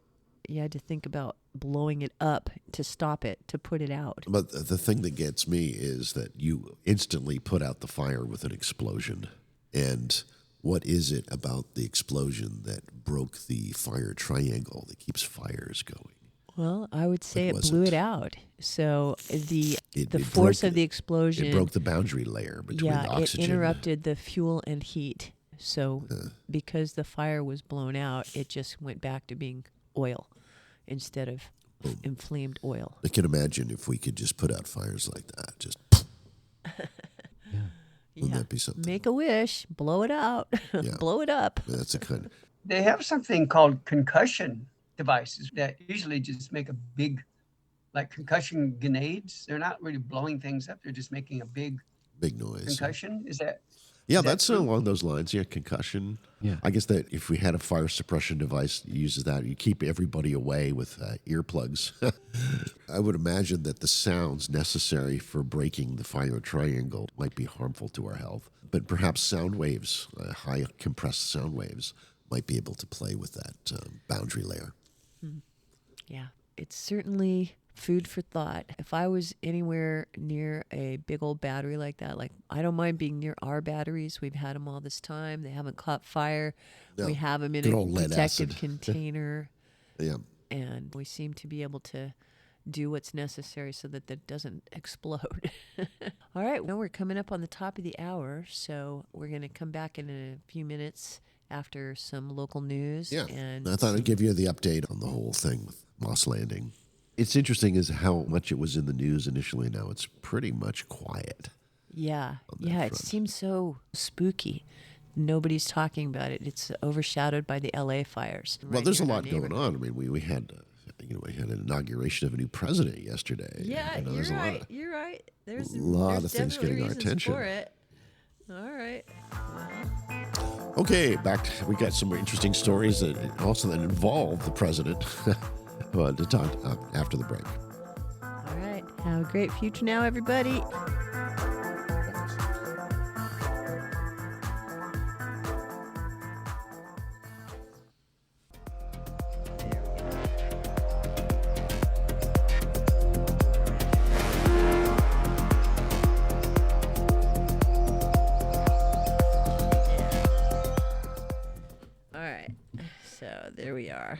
you had to think about blowing it up to stop it, to put it out. But the thing that gets me is that you instantly put out the fire with an explosion. And what is it about the explosion that broke the fire triangle that keeps fires going? Well, I would say it blew it out. So the force of the explosion... It broke the boundary layer between the oxygen. It interrupted the fuel and heat. So because the fire was blown out, it just went back to being oil instead of inflamed oil. I can imagine if we could just put out fires like that. Just wouldn't that be something? Make a wish, blow it out, blow it up. That's a kind of... They have something called concussion devices that usually just make a big, like concussion grenades. They're not really blowing things up. They're just making a big noise. Concussion? Is that... Yeah, that's along those lines. Yeah, concussion. Yeah. I guess that if we had a fire suppression device that uses that, you keep everybody away with earplugs. I would imagine that the sounds necessary for breaking the fire triangle might be harmful to our health. But perhaps sound waves, high compressed sound waves, might be able to play with that boundary layer. Yeah, it's certainly food for thought. If I was anywhere near a big old battery like that, like I don't mind being near our batteries. We've had them all this time. They haven't caught fire. No, we have them in good a old lead protected acid. container. Yeah. And we seem to be able to do what's necessary so that that doesn't explode. All right, well, we're coming up on the top of the hour, so we're going to come back in a few minutes after some local news. Yeah, and I thought I'd give you the update on the whole thing with Moss Landing. It's interesting is how much it was in the news initially. Now it's pretty much quiet. Yeah, it seems so spooky. Nobody's talking about it. It's overshadowed by the LA fires. Well, there's a lot going on. I mean, we had we had an inauguration of a new president yesterday. Yeah, you're right. You're right. There's a lot of things getting our attention. For it. All right. Okay, back. We got some interesting stories that also that involve the president. To talk after the break. All right. Have a great future now, everybody. All right. So there we are.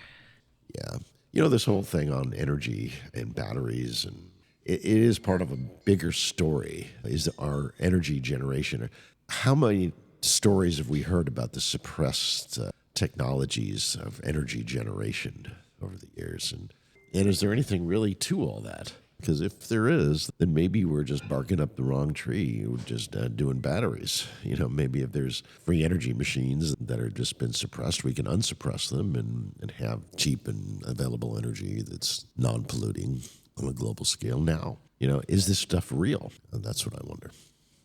Yeah. This whole thing on energy and batteries, and it is part of a bigger story, is our energy generation. How many stories have we heard about the suppressed technologies of energy generation over the years? And is there anything really to all that? Because if there is, then maybe we're just barking up the wrong tree. We're just doing batteries. Maybe if there's free energy machines that are just been suppressed, we can unsuppress them and have cheap and available energy that's non-polluting on a global scale now. Is this stuff real? And that's what I wonder.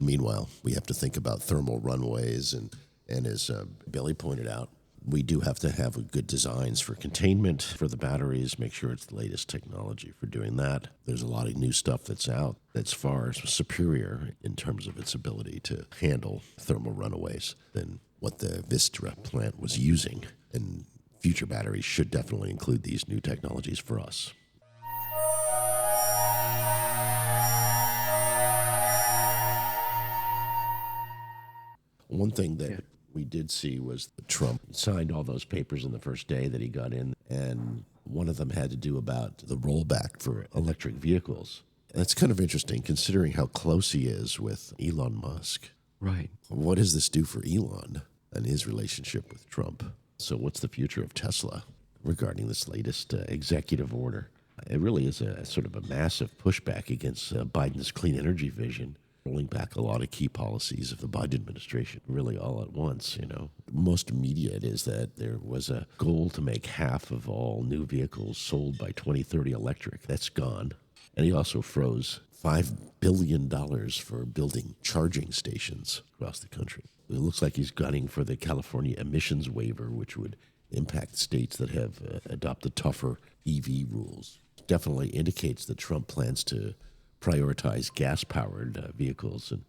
Meanwhile, we have to think about thermal runways and as Billy pointed out, we do have to have good designs for containment for the batteries, make sure it's the latest technology for doing that. There's a lot of new stuff that's out that's far superior in terms of its ability to handle thermal runaways than what the Vistra plant was using. And future batteries should definitely include these new technologies for us. One thing that we did see was that Trump signed all those papers in the first day that he got in, and one of them had to do about the rollback for electric vehicles. That's kind of interesting considering how close he is with Elon Musk. Right. What does this do for Elon and his relationship with Trump? So what's the future of Tesla regarding this latest executive order? It really is a sort of a massive pushback against Biden's clean energy vision, rolling back a lot of key policies of the Biden administration really all at once, you know. Most immediate is that there was a goal to make half of all new vehicles sold by 2030 electric. That's gone. And he also froze $5 billion for building charging stations across the country. It looks like he's gunning for the California emissions waiver, which would impact states that have adopted tougher EV rules. Definitely indicates that Trump plans to prioritize gas-powered vehicles, and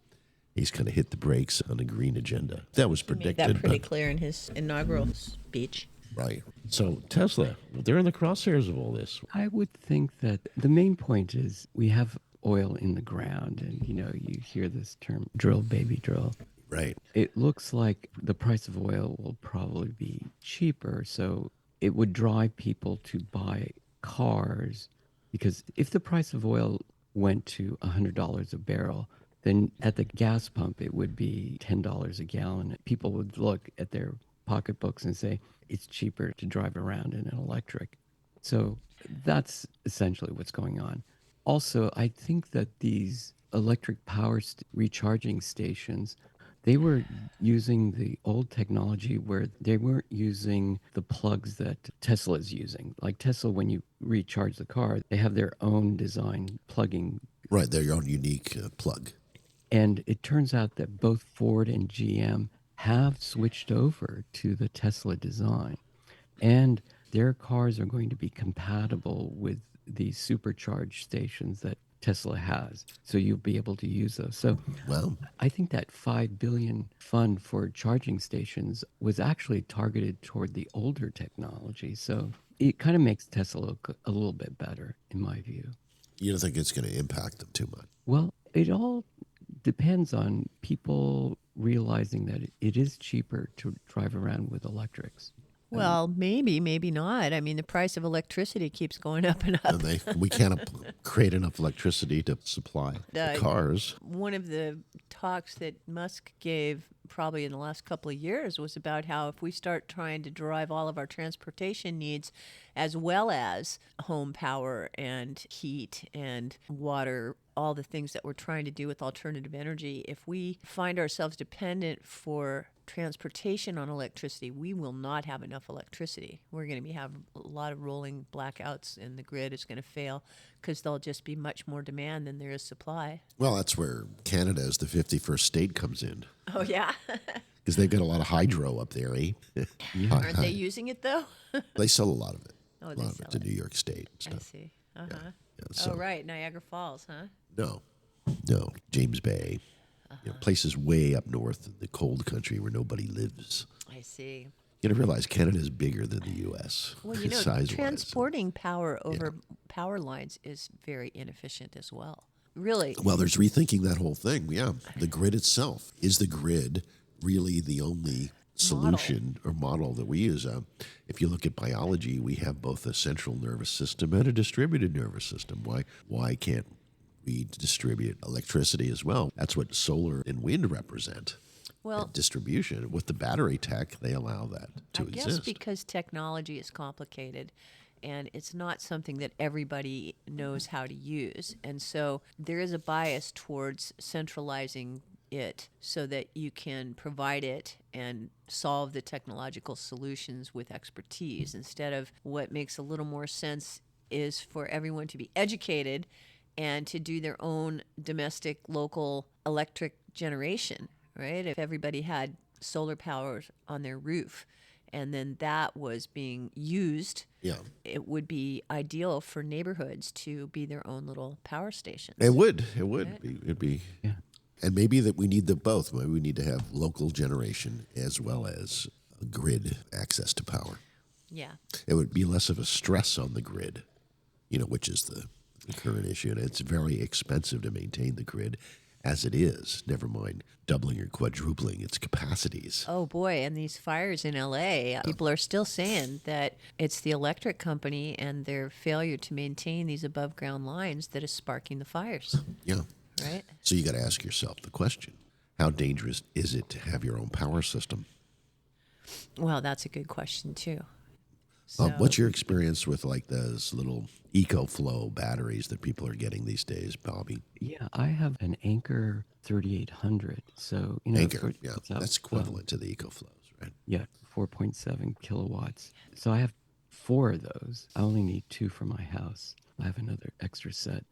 he's kind of hit the brakes on the green agenda. That was predicted. He made that pretty clear in his inaugural speech. Right. So Tesla, they're in the crosshairs of all this. I would think that the main point is we have oil in the ground, and you hear this term drill baby drill. Right. It looks like the price of oil will probably be cheaper, so it would drive people to buy cars, because if the price of oil went to $100 a barrel, then at the gas pump it would be $10 a gallon. People would look at their pocketbooks and say it's cheaper to drive around in an electric. So that's essentially what's going on. Also, I think that these electric power recharging stations, they were using the old technology where they weren't using the plugs that Tesla is using. Like Tesla, when you recharge the car, they have their own design plugging. Right, their own unique plug. And it turns out that both Ford and GM have switched over to the Tesla design. And their cars are going to be compatible with the supercharged stations that Tesla has. So you'll be able to use those. So I think that $5 billion fund for charging stations was actually targeted toward the older technology. So it kind of makes Tesla look a little bit better, in my view. You don't think it's going to impact them too much? Well, it all depends on people realizing that it is cheaper to drive around with electrics. Well, maybe not. I mean, the price of electricity keeps going up and up. And we can't create enough electricity to supply the cars. One of the talks that Musk gave probably in the last couple of years was about how if we start trying to derive all of our transportation needs as well as home power and heat and water, all the things that we're trying to do with alternative energy, if we find ourselves dependent for transportation on electricity, we will not have enough electricity. We're going to have a lot of rolling blackouts, and the grid is going to fail because there'll just be much more demand than there is supply. Well, that's where Canada as the 51st state comes in. Oh, yeah? Because they've got a lot of hydro up there, eh? Aren't they using it, though? They sell a lot of it. Oh, a lot of it to New York State. I see. Uh-huh. Yeah, so, oh, right. Niagara Falls, huh? No. James Bay. Places way up north in the cold country where nobody lives. I see. You got to realize Canada is bigger than the U.S. Well, size-wise. Transporting power over power lines is very inefficient as well. Really. Well, there's rethinking that whole thing. Yeah. The grid itself. Is the grid really the only solution or model that we use? If you look at biology, we have both a central nervous system and a distributed nervous system. Why can't we distribute electricity as well? That's what solar and wind represent. Well, distribution. With the battery tech, they allow that to exist. I guess because technology is complicated and it's not something that everybody knows how to use. And so there is a bias towards centralizing it so that you can provide it and solve the technological solutions with expertise, instead of what makes a little more sense is for everyone to be educated and to do their own domestic, local electric generation, right? If everybody had solar power on their roof and then that was being used, it would be ideal for neighborhoods to be their own little power stations. It would. Right? It'd be. Yeah. And maybe that we need the both. Maybe we need to have local generation as well as grid access to power. Yeah. It would be less of a stress on the grid, which is the current issue. And it's very expensive to maintain the grid as it is, never mind doubling or quadrupling its capacities. Oh boy, and these fires in LA, people are still saying that it's the electric company and their failure to maintain these above ground lines that is sparking the fires. Yeah. Right? So you got to ask yourself the question, how dangerous is it to have your own power system? Well, that's a good question too. So, what's your experience with like those little EcoFlow batteries that people are getting these days, Bobby? Yeah, I have an Anchor 3800. So, Anchor, that's equivalent to the EcoFlows, right? Yeah, 4.7 kilowatts. So I have 4 of those. I only need 2 for my house. I have another extra set.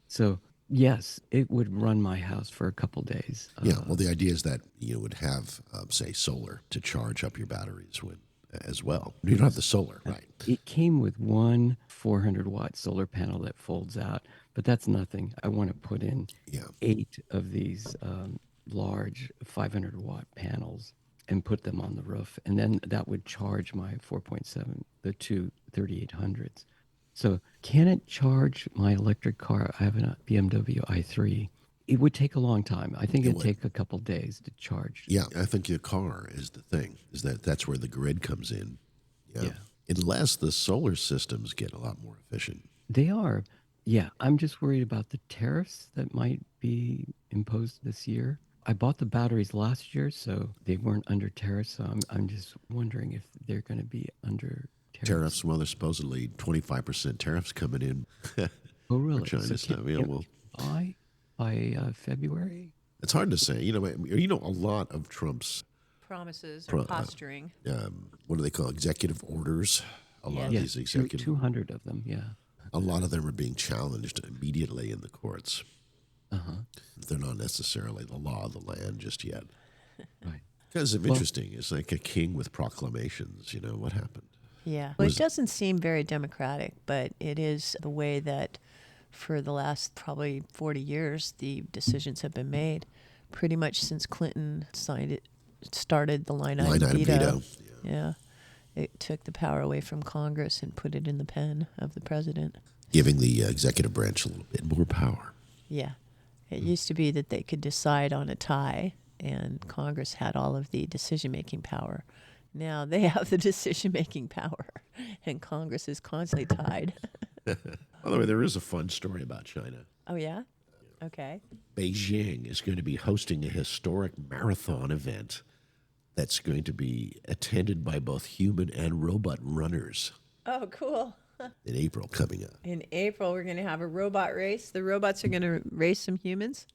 So yes, it would run my house for a couple days. Well, the idea is that you would have, say, solar to charge up your batteries as well. You don't have the solar, right? It came with one 400-watt solar panel that folds out, but that's nothing. I want to put in 8 of these large 500-watt panels and put them on the roof, and then that would charge my 4.7, the two 3800s. So can it charge my electric car? I have a BMW i3. It would take a long time. I think it'd take a couple days to charge. Yeah, I think your car is the thing, is that's where the grid comes in. Yeah. Unless the solar systems get a lot more efficient. They are. Yeah, I'm just worried about the tariffs that might be imposed this year. I bought the batteries last year, so they weren't under tariffs. So I'm just wondering if they're going to be under tariffs. Well, there's supposedly 25% tariffs coming in. Oh, really? For China stuff. Yeah, well, by February? It's hard to say. A lot of Trump's promises or posturing. What do they call executive orders? A lot of these executive 200 of them, yeah. A lot of them are being challenged immediately in the courts. They're not necessarily the law of the land just yet. Right. Because it's interesting. It's like a king with proclamations. What happened? Yeah. Well, it doesn't seem very democratic, but it is the way that for the last probably 40 years, the decisions have been made pretty much since Clinton started the line item veto. Yeah. It took the power away from Congress and put it in the pen of the president. Giving the executive branch a little bit more power. Yeah. It used to be that they could decide on a tie, and Congress had all of the decision-making power. Now they have the decision-making power, and Congress is constantly tied. By the way, there is a fun story about China. Oh, yeah? Okay. Beijing is going to be hosting a historic marathon event that's going to be attended by both human and robot runners. Oh, cool. In April coming up. In April, we're going to have a robot race. The robots are going to race some humans?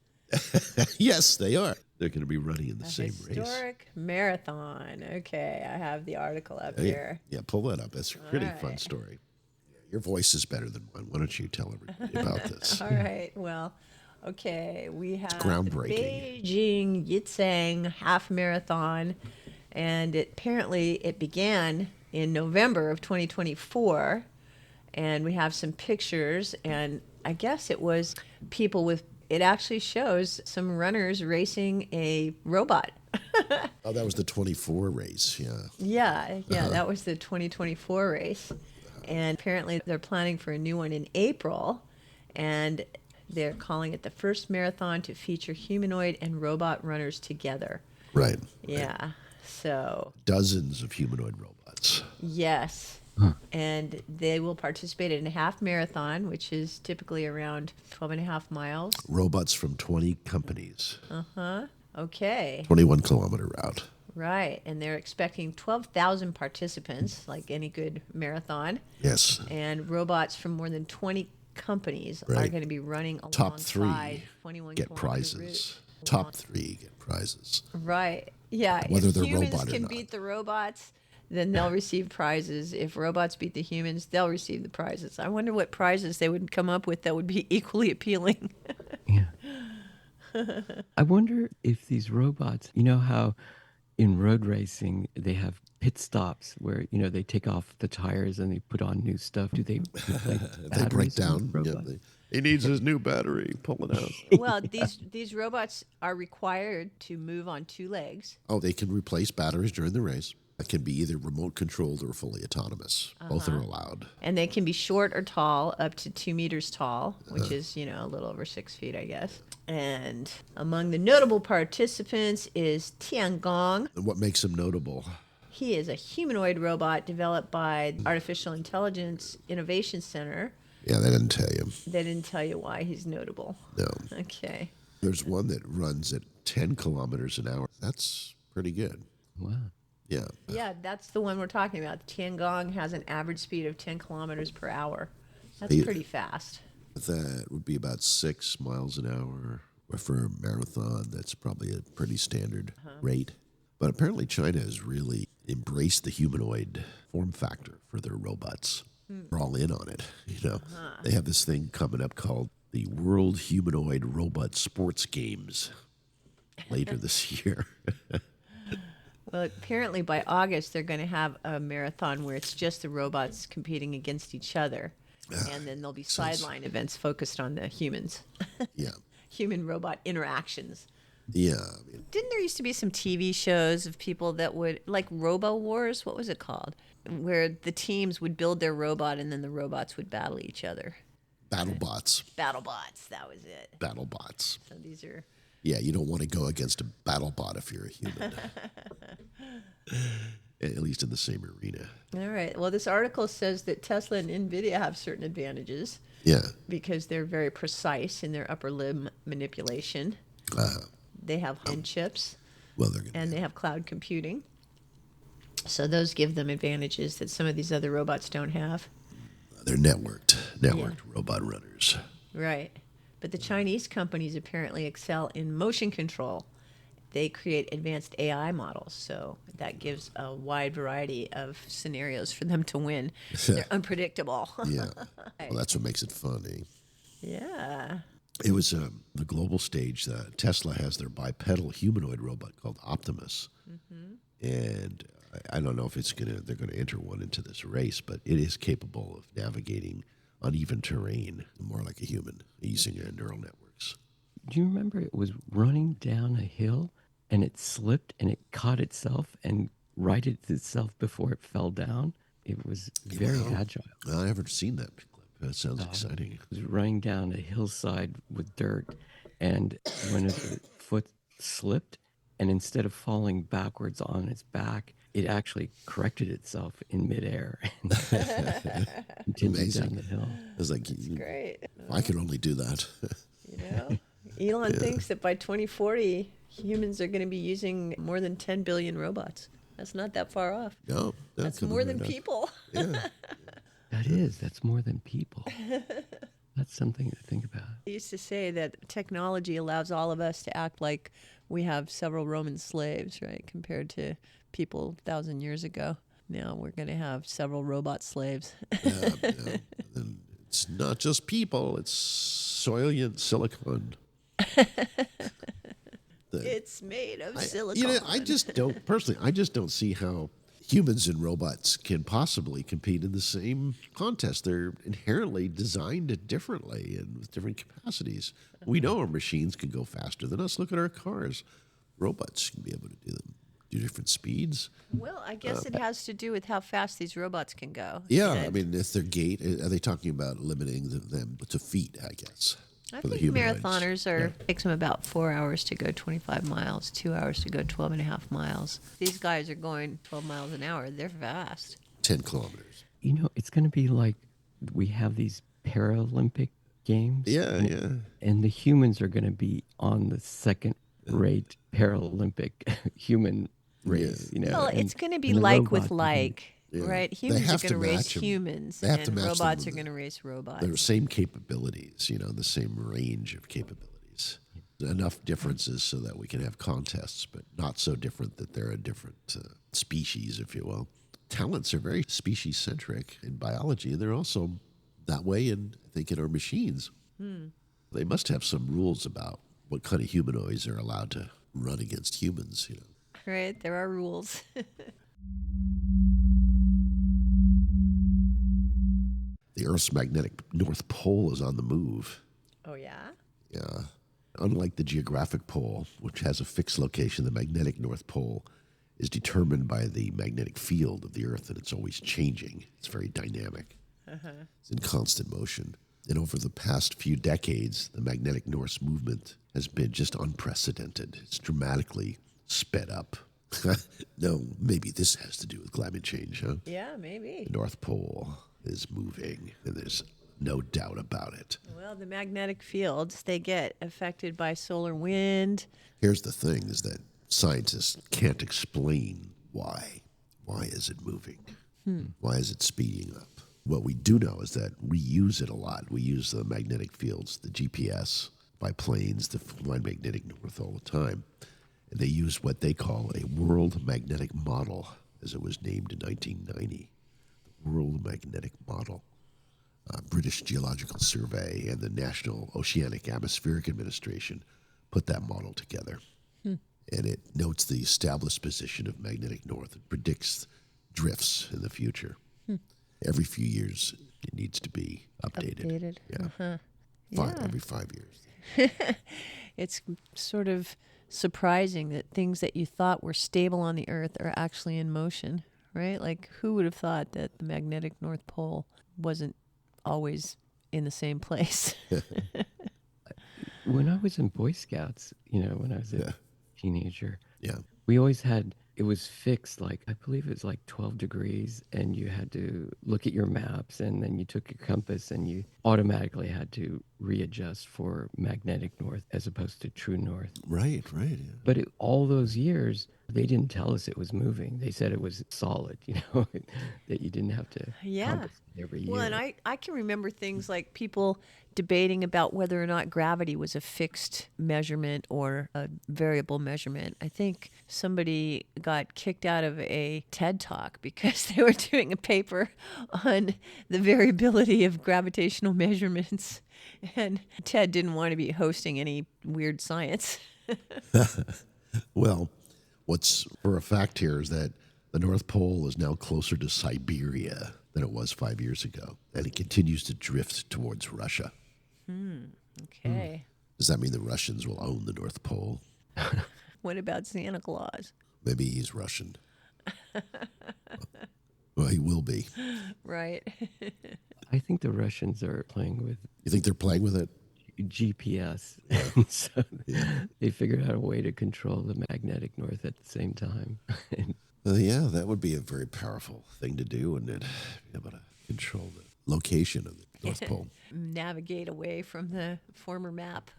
Yes, they are. They're going to be running in the same race. Historic marathon. Okay, I have the article up here. Yeah, pull that up. That's a pretty fun story. Your voice is better than mine. Why don't you tell everybody about this? All right. Well, okay. We have it's groundbreaking. Beijing Yitzhang Half Marathon, and apparently it began in November of 2024, and we have some pictures, and I guess it was people with. It actually shows some runners racing a robot. Oh, that was the 24 race, Yeah, that was the 2024 race. And apparently they're planning for a new one in April, and they're calling it the first marathon to feature humanoid and robot runners together. Right. Yeah, so. Dozens of humanoid robots. Yes. And they will participate in a half marathon, which is typically around 12 and a half miles. Robots from 20 companies. Okay. 21-kilometer route. Right. And they're expecting 12,000 participants, like any good marathon. Yes. And robots from more than 20 companies are going to be running alongside Top 3 get prizes. Route. Top 3 get prizes. Right. Yeah. Whether if they're humans robot or can not. beat the robots, then they'll receive prizes. If robots beat the humans, they'll receive the prizes. I wonder what prizes they would come up with that would be equally appealing. Yeah. I wonder if these robots, you know how in road racing, they have pit stops where, they take off the tires and they put on new stuff. Do they replace They break batteries in down. Yeah, robots? he needs his new battery. Pull it out. Well, these robots are required to move on two legs. Oh, they can replace batteries during the race. It can be either remote controlled or fully autonomous. Both are allowed. And they can be short or tall, up to 2 meters tall, which is, a little over 6 feet, I guess. And among the notable participants is Tiangong. And what makes him notable? He is a humanoid robot developed by Artificial Intelligence Innovation Center. Yeah, they didn't tell you. They didn't tell you why he's notable. No. Okay. There's one that runs at 10 kilometers an hour. That's pretty good. Wow. Yeah. Yeah, that's the one we're talking about. Tiangong has an average speed of 10 kilometers per hour. That's pretty fast. That would be about 6 miles an hour. For a marathon, that's probably a pretty standard rate. But apparently China has really embraced the humanoid form factor for their robots. They're all in on it. They have this thing coming up called the World Humanoid Robot Sports Games later this year. Well, apparently by August, they're going to have a marathon where it's just the robots competing against each other. And then there'll be sideline events focused on the humans. Yeah. Human-robot interactions. Yeah. Didn't there used to be some TV shows of people that would, like Robo Wars, what was it called? Where the teams would build their robot and then the robots would battle each other. BattleBots. BattleBots, that was it. BattleBots. So these are... Yeah, you don't want to go against a BattleBot if you're a human. At least in the same arena. All right. Well, this article says that Tesla and NVIDIA have certain advantages. Yeah. Because they're very precise in their upper limb manipulation. They have hand chips. Well, they have cloud computing. So those give them advantages that some of these other robots don't have. They're networked robot runners. Right. But the Chinese companies apparently excel in motion control. They create advanced AI models, so that gives a wide variety of scenarios for them to win. They're unpredictable. Yeah. Well, that's what makes it fun, eh? Yeah. It was the global stage. Tesla has their bipedal humanoid robot called Optimus. And I don't know if they're going to enter one into this race, but it is capable of navigating uneven terrain more like a human using neural networks. Do you remember it was running down a hill and it slipped and it caught itself and righted itself before it fell down? It was very agile. I haven't seen that clip. That sounds exciting. It was running down a hillside with dirt, and when its foot slipped, and instead of falling backwards on its back, it actually corrected itself in midair and continued down the hill. I was like, great. I could only do that. Elon thinks that by 2040, humans are going to be using more than 10 billion robots. That's not that far off. No. That's more than people. Yeah. That's more than people. That's something to think about. I used to say that technology allows all of us to act like we have several Roman slaves, right, compared to people 1,000 years ago. Now we're going to have several robot slaves. Yeah. And it's not just people, it's soylent silicon. It's made of silicon. I just don't see how humans and robots can possibly compete in the same contest. They're inherently designed differently and with different capacities. We know our machines can go faster than us. Look at our cars. Robots can be able to do different speeds. Well, I guess it has to do with how fast these robots can go. Yeah, I mean, if their gait, are they talking about limiting them to feet, I guess? I think marathoners takes them about 4 hours to go 25 miles, 2 hours to go 12 and a half miles. These guys are going 12 miles an hour. They're fast. 10 kilometers. It's going to be like we have these Paralympic games. Yeah. And the humans are going to be on the second-rate Paralympic human race. Well, it's going to be like with like. Yeah. Right, humans are going to race humans, and robots are going to race robots. They're the same capabilities, the same range of capabilities. Enough differences so that we can have contests, but not so different that they're a different species, if you will. Talents are very species-centric in biology, and they're also that way in our machines. They must have some rules about what kind of humanoids are allowed to run against humans, Right, there are rules. The Earth's magnetic North Pole is on the move. Oh, yeah? Yeah. Unlike the geographic pole, which has a fixed location, the magnetic North Pole is determined by the magnetic field of the Earth, and it's always changing. It's very dynamic. It's in constant motion. And over the past few decades, the magnetic North movement has been just unprecedented. It's dramatically sped up. No, maybe this has to do with climate change, huh? Yeah, maybe. The North Pole is moving, and there's no doubt about it. Well, the magnetic fields, they get affected by solar wind. Here's the thing, is that scientists can't explain why. Why is it moving? Why is it speeding up? What we do know is that we use it a lot. We use the magnetic fields, the GPS, by planes to find magnetic north all the time. And they use what they call a world magnetic model, as it was named in 1990. The World Magnetic Model. British Geological Survey and the National Oceanic Atmospheric Administration put that model together. And it notes the established position of magnetic north and predicts drifts in the future. Every few years, it needs to be updated. Yeah. Every 5 years. It's sort of surprising that things that you thought were stable on the Earth are actually in motion, right? Like, who would have thought that the magnetic North Pole wasn't always in the same place? When I was in Boy Scouts, when I was a teenager, Yeah. we always had, it was fixed, like, I believe it was like 12 degrees, and you had to look at your maps, and then you took your compass, and you automatically had to readjust for magnetic north as opposed to true north. Right. Yeah. But all those years, they didn't tell us it was moving. They said it was solid, that you didn't have to compass it every year. Well, and I can remember things like people debating about whether or not gravity was a fixed measurement or a variable measurement. I think somebody got kicked out of a TED Talk because they were doing a paper on the variability of gravitational measurements. And Ted didn't want to be hosting any weird science. Well, what's for a fact here is that the North Pole is now closer to Siberia than it was 5 years ago, and it continues to drift towards Russia. Okay. Does that mean the Russians will own the North Pole? What about Santa Claus? Maybe he's Russian. Well, he will be. Right. I think the Russians are playing with You think they're playing with it? GPS. And so they figured out a way to control the magnetic north at the same time. Yeah, that would be a very powerful thing to do, and it be able to control the location of the North Pole. Navigate away from the former map.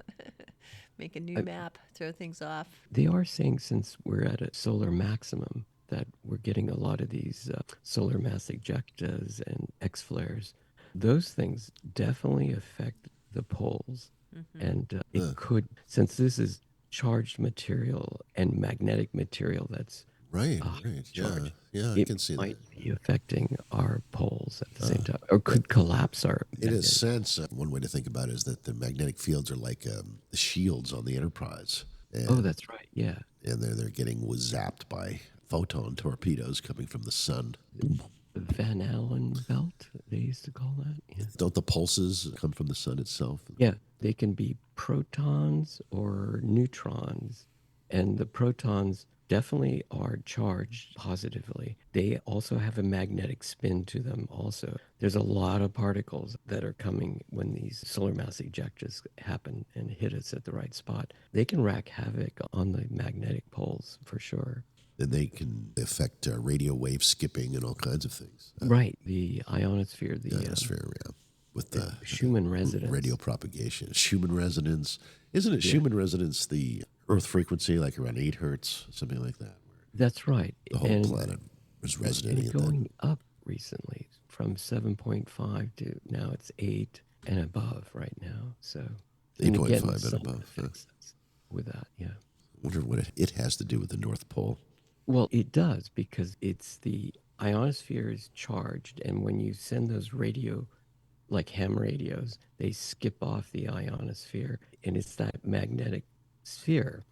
Make a new map, throw things off. They are saying, since we're at a solar maximum, that we're getting a lot of these solar mass ejectas and X flares. Those things definitely affect the poles. And it could, since this is charged material and magnetic material that's Right. charged, Yeah, I it can see might that. be affecting our poles at the same time, or could collapse our In a magnetic. sense, one way to think about it is that the magnetic fields are like the shields on the Enterprise. And, Oh, that's right. Yeah. and they're getting zapped by photon torpedoes coming from the sun. The Van Allen belt, they used to call that. Yeah. Don't the pulses come from the sun itself? Yeah, they can be protons or neutrons, and the protons definitely are charged positively. They also have a magnetic spin to them also. There's a lot of particles that are coming when these solar mass ejectas happen and hit us at the right spot. They can wreak havoc on the magnetic poles for sure. And they can affect radio wave skipping and all kinds of things. Right, the ionosphere, the Ionosphere, with the Schumann resonance. radio propagation. Schumann resonance. Isn't it Schumann resonance the Earth frequency, like around 8 hertz, something like that? That's right. The whole And planet was resonating it's at that. going up recently from 7.5 to now it's 8 and above right now. So 8.5 and sun above. affects us with that, yeah. I wonder what it has to do with the North Pole. Well, it does, because it's the ionosphere is charged, and when you send those radio, like ham radios, they skip off the ionosphere, and it's that magnetic sphere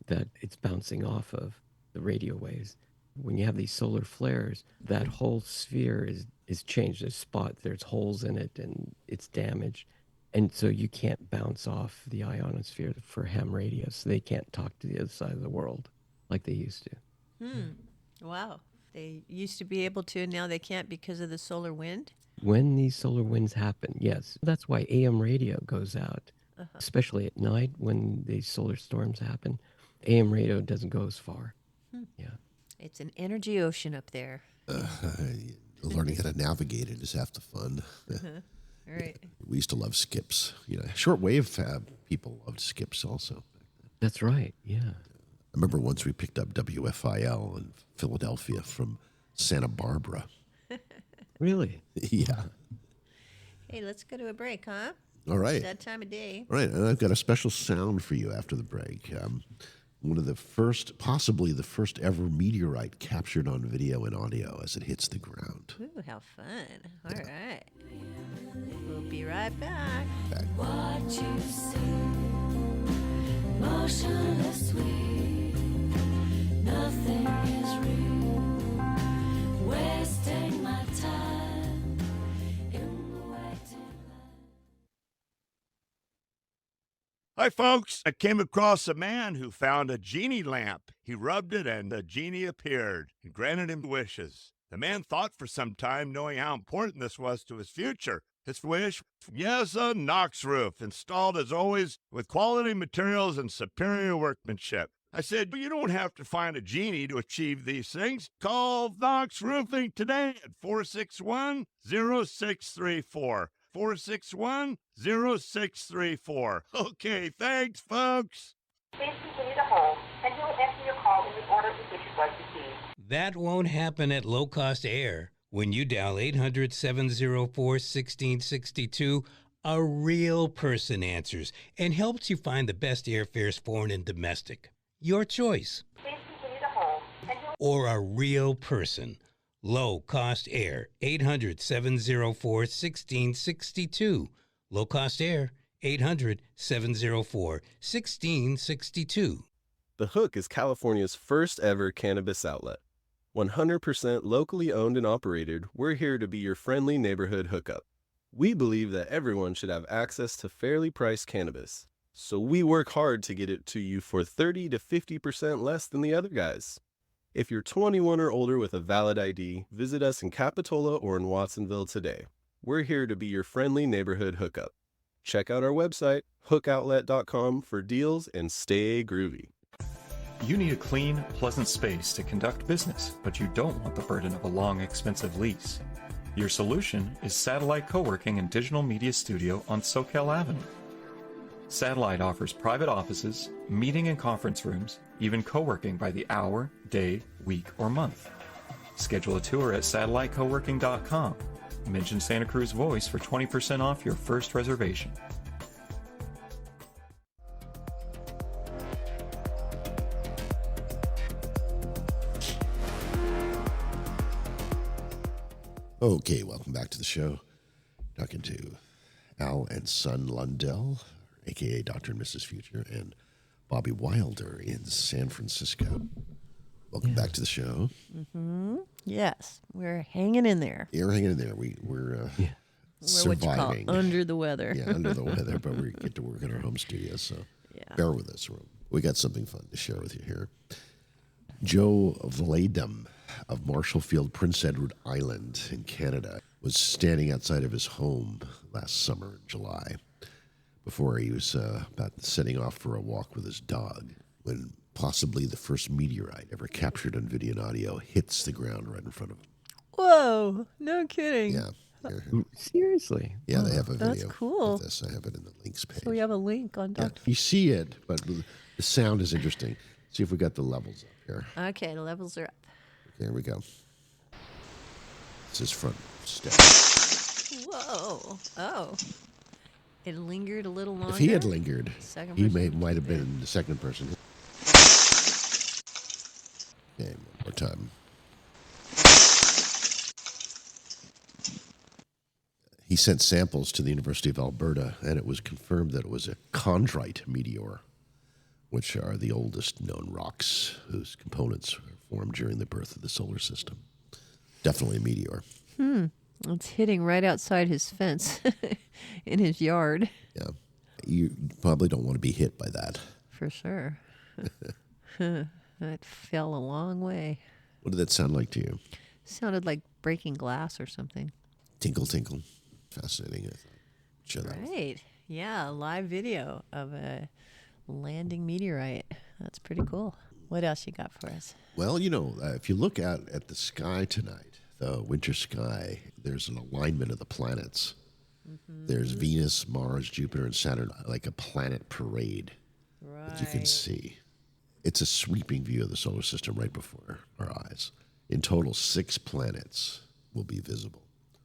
that it's bouncing off of. the radio waves. When you have these solar flares, that whole sphere is changed. There's spots, there's holes in it, and it's damaged. And so you can't bounce off the ionosphere for ham radios. They can't talk to the other side of the world like they used to. Wow. They used to be able to, now they can't because of the solar wind? When these solar winds happen, yes. That's why AM radio goes out, especially at night when these solar storms happen. AM radio doesn't go as far. Yeah. It's an energy ocean up there. Learning how to navigate it is half the fun. Right. We used to love skips. Shortwave people loved skips also. That's right, yeah. I remember once we picked up WFIL in Philadelphia from Santa Barbara. Really? Yeah. Hey, let's go to a break, huh? All right. It's that time of day. All right, and I've got a special sound for you after the break. One of the first, possibly the first ever meteorite captured on video and audio as it hits the ground. Ooh, how fun. All right. We'll be right back. What you see, motionless sweet, nothing is real, wasting my time in the waiting line. Hi, folks. I came across a man who found a genie lamp. He rubbed it and the genie appeared and granted him wishes. The man thought for some time, knowing how important this was to his future. His wish? Yes, a Knox roof, installed as always with quality materials and superior workmanship. I said, you don't have to find a genie to achieve these things. Call Knox Roofing today at 461-0634. 461-0634. Okay, thanks, folks. Please continue to hold, and we will answer your call in the order in which it was received. That won't happen at Low Cost Air. When you dial 800-704-1662, a real person answers and helps you find the best airfares foreign and domestic. Your choice. Please continue to hold, and or a real person. Low Cost Air, 800-704-1662. Low Cost Air, 800-704-1662. The Hook is California's first ever cannabis outlet. 100% locally owned and operated, we're here to be your friendly neighborhood hookup. We believe that everyone should have access to fairly priced cannabis, so we work hard to get it to you for 30 to 50% less than the other guys. If you're 21 or older with a valid ID, visit us in Capitola or in Watsonville today. We're here to be your friendly neighborhood hookup. Check out our website, hookoutlet.com, for deals and stay groovy. You need a clean, pleasant space to conduct business, but you don't want the burden of a long, expensive lease. Your solution is Satellite Co-working and Digital Media Studio on Soquel Avenue. Satellite offers private offices, meeting and conference rooms, even co-working by the hour, day, week, or month. Schedule a tour at satellitecoworking.com. Mention Santa Cruz Voice for 20% off your first reservation. Okay, welcome back to the show. Talking to Al and Son Lundell, a.k.a. Dr. and Mrs. Future, and Bobby Wilder in San Francisco. Welcome back to the show. Mm-hmm. Yes, we're hanging in there. Yeah, we're hanging in there. We're surviving. What you call under the weather. Yeah, under the weather, but we get to work in our home studio, so bear with us. We got something fun to share with you here. Joe Vladem of Marshallfield, Prince Edward Island in Canada was standing outside of his home last summer in July before he was about setting off for a walk with his dog when possibly the first meteorite ever captured on video and audio hits the ground right in front of him. Whoa, no kidding. Yeah. Seriously? Yeah, they have a video That's cool. of this. I have it in the links page. So we have a link on Yeah, you see it, but the sound is interesting. See if we got the levels up here. Okay, the levels are up. Here we go. This is front step. Whoa. Oh. It lingered a little longer. If he had lingered, Second he person. might have been the second person. Okay, one more time. He sent samples to the University of Alberta, and it was confirmed that it was a chondrite meteor, which are the oldest known rocks whose components were formed during the birth of the solar system. Definitely a meteor. It's hitting right outside his fence in his yard. Yeah. You probably don't want to be hit by that. For sure. That fell a long way. What did that sound like to you? Sounded like breaking glass or something. Tinkle, tinkle. Fascinating. Share that. Right. Yeah, a live video of a landing meteorite. That's pretty cool. What else you got for us? Well, if you look at the sky tonight, the winter sky, there's an alignment of the planets. There's Venus, Mars, Jupiter, and Saturn, like a planet parade that you can see. It's a sweeping view of the solar system right before our eyes. In total, 6 planets will be visible,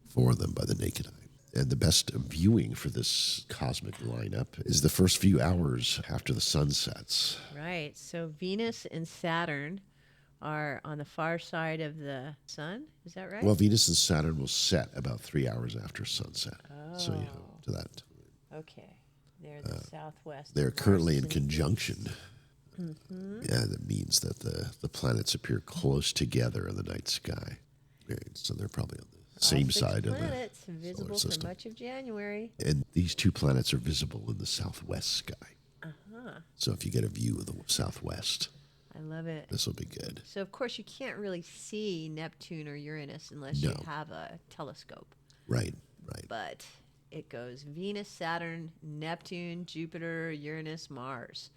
4 of them by the naked eye. And the best viewing for this cosmic lineup is the first few hours after the sun sets. Right. So Venus and Saturn are on the far side of the sun. Is that right? Well, Venus and Saturn will set about 3 hours after sunset. Oh. So, to that. Okay. They're the southwest. They're currently in conjunction. Mm-hmm. Yeah, that means that the planets appear close together in the night sky. Right, so they're probably on the same side of the planets visible solar system. for much of January. And these 2 planets are visible in the southwest sky. Uh-huh. So if you get a view of the southwest, I love it. this will be good. So, of course, you can't really see Neptune or Uranus unless you have a telescope. Right. But it goes Venus, Saturn, Neptune, Jupiter, Uranus, Mars,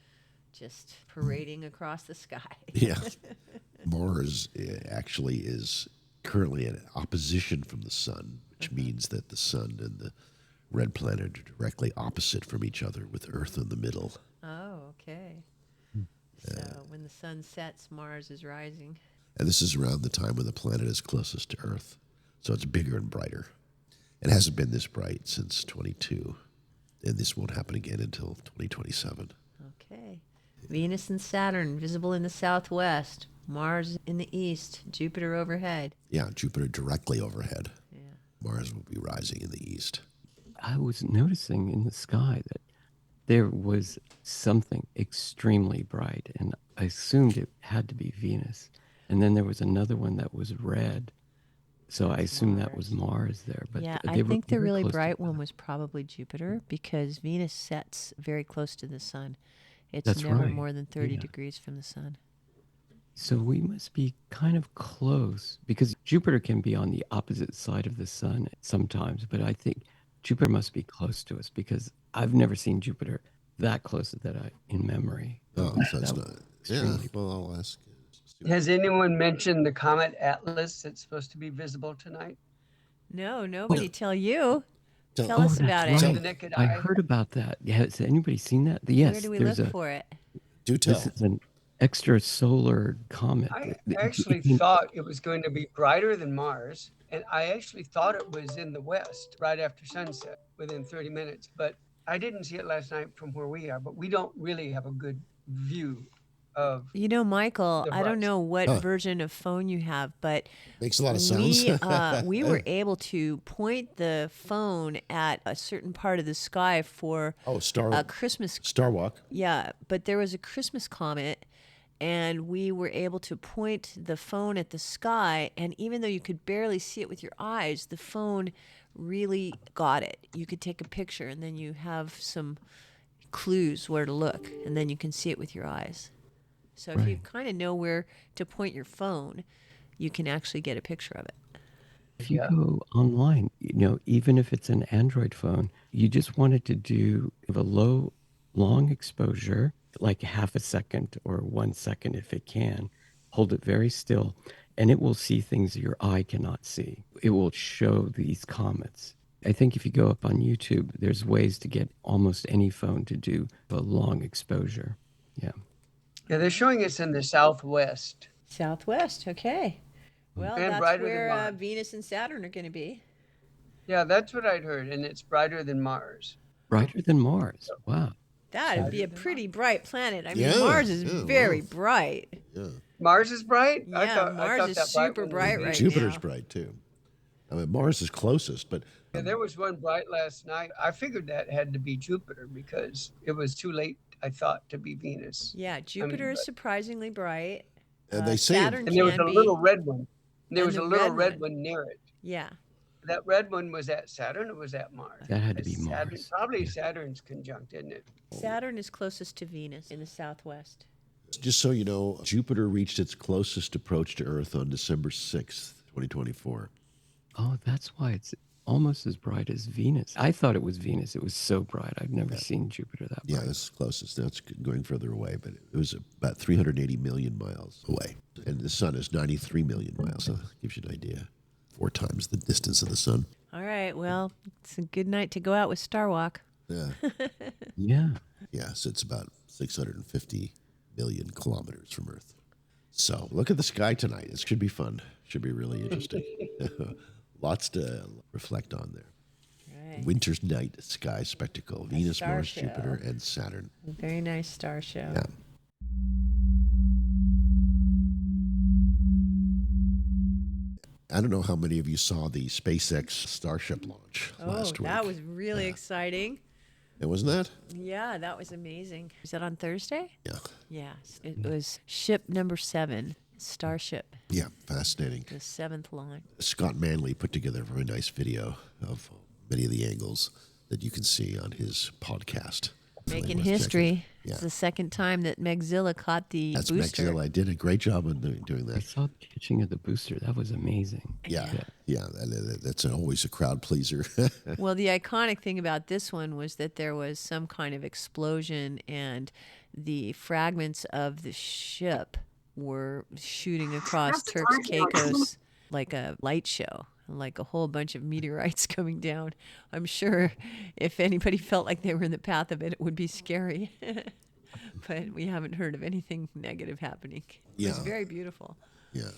just parading across the sky. Yeah. Mars actually is currently in opposition from the sun, which means that the sun and the red planet are directly opposite from each other with Earth in the middle. Oh, okay. So when the sun sets, Mars is rising. And this is around the time when the planet is closest to Earth. So it's bigger and brighter. It hasn't been this bright since 22. And this won't happen again until 2027. Okay. Venus and Saturn visible in the southwest. Mars in the east. Jupiter overhead. Yeah, Jupiter directly overhead. Yeah. Mars will be rising in the east. I was noticing in the sky that there was something extremely bright, and I assumed it had to be Venus. And then there was another one that was red. So I assumed that was Mars there. But Yeah, they I were think the very really close bright one was probably Jupiter because Venus sets very close to the sun. It's That's never right. more than 30 Yeah. degrees from the sun. So we must be kind of close because Jupiter can be on the opposite side of the sun sometimes, but I think Jupiter must be close to us because I've never seen Jupiter that close in memory. Oh, so that's not. Yeah, extremely- well, I'll ask. Has anyone mentioned the comet Atlas that's supposed to be visible tonight? No, nobody tell you. Tell- Tell Oh, us that's about right. it. The naked I eye. heard about that. Yeah, has anybody seen that? Yes, Where do we there's look for it? Do tell. This is an extrasolar comet. I It- actually it- thought it was going to be brighter than Mars, and I actually thought it was in the west right after sunset within 30 minutes, but I didn't see it last night from where we are, but we don't really have a good view of You know, Michael, the I don't bright know what Huh. version of phone you have, but Makes a lot of sounds. we were able to point the phone at a certain part of the sky for Oh, a Christmas. Star Walk. Yeah, but there was a Christmas comet, and we were able to point the phone at the sky, and even though you could barely see it with your eyes, the phone really got it. You could take a picture, and then you have some clues where to look, and then you can see it with your eyes. So if you Right. kind of know where to point your phone, you can actually get a picture of it. If you go online, even if it's an Android phone, you just want it to do a long exposure, like half a second or 1 second if it can. Hold it very still, and it will see things your eye cannot see. It will show these comets. I think if you go up on YouTube, there's ways to get almost any phone to do a long exposure. Yeah. Yeah, they're showing us in the southwest. Southwest, okay. Well, And that's brighter than where Mars. Venus and Saturn are going to be. Yeah, that's what I'd heard, and it's brighter than Mars. Brighter than Mars. Wow. That would be a pretty bright planet. I mean, Yeah, Mars is yeah, very wow. bright. Yeah. Mars is bright? Yeah, Mars is that super one was bright Venus. right Jupiter's now. bright too. I mean, Mars is closest, but Yeah, there was one bright last night. I figured that had to be Jupiter because it was too late I thought to be Venus. Yeah, Jupiter is surprisingly bright. They say Saturn and there was can a be. little red one. There And was the a little red red one near it. Yeah. That red one was at Saturn or was that Mars? That had to be Saturn, Mars. probably Saturn's conjunct, isn't it? Saturn is closest to Venus in the southwest. Just so you know, Jupiter reached its closest approach to Earth on December 6th, 2024. Oh, that's why it's almost as bright as Venus. I thought it was Venus. It was so bright. I've never seen Jupiter that bright. Yeah, it's closest. Now it's going further away, but it was about 380 million miles away. And the sun is 93 million miles, so that gives you an idea. 4 times the distance of the sun. All right, well, it's a good night to go out with Star Walk. Yeah. Yeah. Yeah, so it's about 650 million kilometers from Earth. So look at the sky tonight. It should be fun. Should be really interesting. Lots to reflect on there. Right. Winter's night sky spectacle. Venus, star Mars, show. Jupiter, and Saturn. A very nice star show. Yeah. I don't know how many of you saw the SpaceX Starship launch last week. That was really exciting. It wasn't that? Yeah, that was amazing. Was that on Thursday? Yeah. Yes. It was ship number 7, Starship. Yeah, fascinating. The 7th launch. Scott Manley put together a very nice video of many of the angles that you can see on his podcast. Making history. Yeah. It's the second time that Megzilla caught the That's booster. Megzilla. I did a great job on doing that. I saw the catching of the booster. That was amazing. Yeah. That's always a crowd pleaser. Well, the iconic thing about this one was that there was some kind of explosion and the fragments of the ship were shooting across Turks Caicos like a light show, like a whole bunch of meteorites coming down. I'm sure if anybody felt like they were in the path of it, it would be scary. But we haven't heard of anything negative happening. It was very beautiful. Yeah.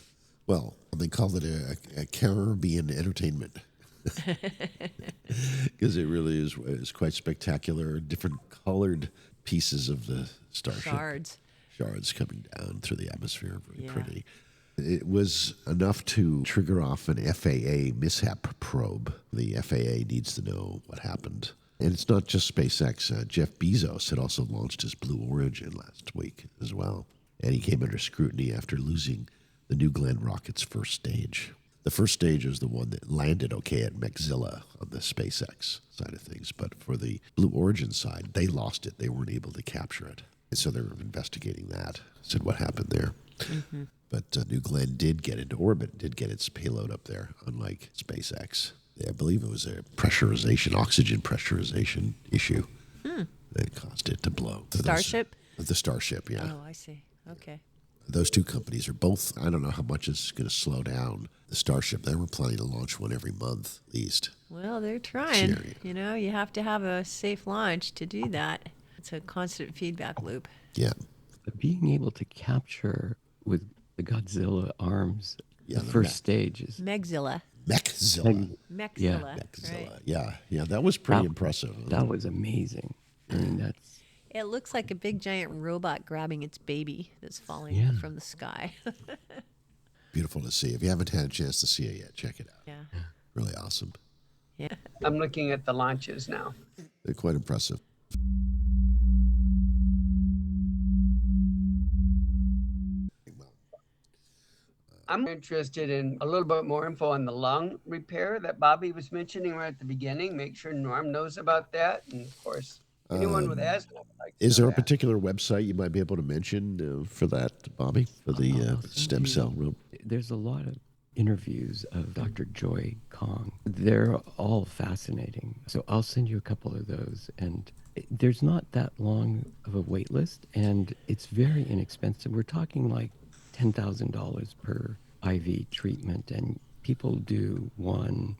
Well, they call it a Caribbean entertainment. Because it really is quite spectacular. Different colored pieces of the Starship. Shards coming down through the atmosphere. Very pretty. It was enough to trigger off an FAA mishap probe. The FAA needs to know what happened. And it's not just SpaceX. Jeff Bezos had also launched his Blue Origin last week as well. And he came under scrutiny after losing the New Glenn rocket's first stage. The first stage was the one that landed okay at Megzilla on the SpaceX side of things. But for the Blue Origin side, they lost it. They weren't able to capture it. And so they're investigating that, said what happened there. Mm-hmm. But New Glenn did get into orbit, did get its payload up there, unlike SpaceX. I believe it was a oxygen pressurization issue that caused it to blow. Starship? The Starship, yeah. Oh, I see. Okay. Those two companies are both, I don't know how much is going to slow down the Starship. They were planning to launch one every month, at least. Well, they're trying. You know, you have to have a safe launch to do that. It's a constant feedback loop. Yeah. But being able to capture with the Godzilla arms, the first stage is... Megzilla. Yeah. Right. Yeah, that was pretty impressive. That was amazing. I mean, that's... It looks like a big giant robot grabbing its baby that's falling from the sky. Beautiful to see. If you haven't had a chance to see it yet, check it out. Yeah. Really awesome. Yeah. I'm looking at the launches now. They're quite impressive. I'm interested in a little bit more info on the lung repair that Bobby was mentioning right at the beginning. Make sure Norm knows about that. And of course, anyone with asthma would like to Is know there a that. particular website you might be able to mention for that, Bobby, for the stem cell room? There's a lot of interviews of Dr. Joy Kong. They're all fascinating. So I'll send you a couple of those. And there's not that long of a wait list, and it's very inexpensive. We're talking like $10,000 per IV treatment, and people do 1,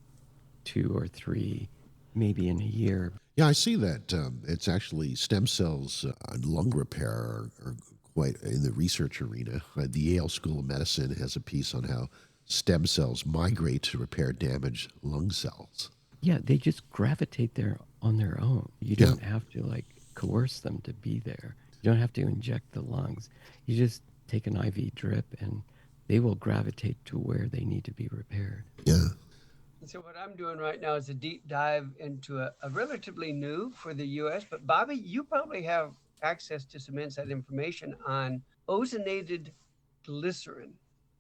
2, or 3, maybe in a year. Yeah, I see that. It's actually stem cells and lung repair are quite in the research arena. The Yale School of Medicine has a piece on how stem cells migrate to repair damaged lung cells. Yeah, they just gravitate there on their own. You don't have to like coerce them to be there. You don't have to inject the lungs. You just take an IV drip and they will gravitate to where they need to be repaired. Yeah. So what I'm doing right now is a deep dive into a relatively new for the U.S. But Bobby, you probably have access to some inside information on ozonated glycerin,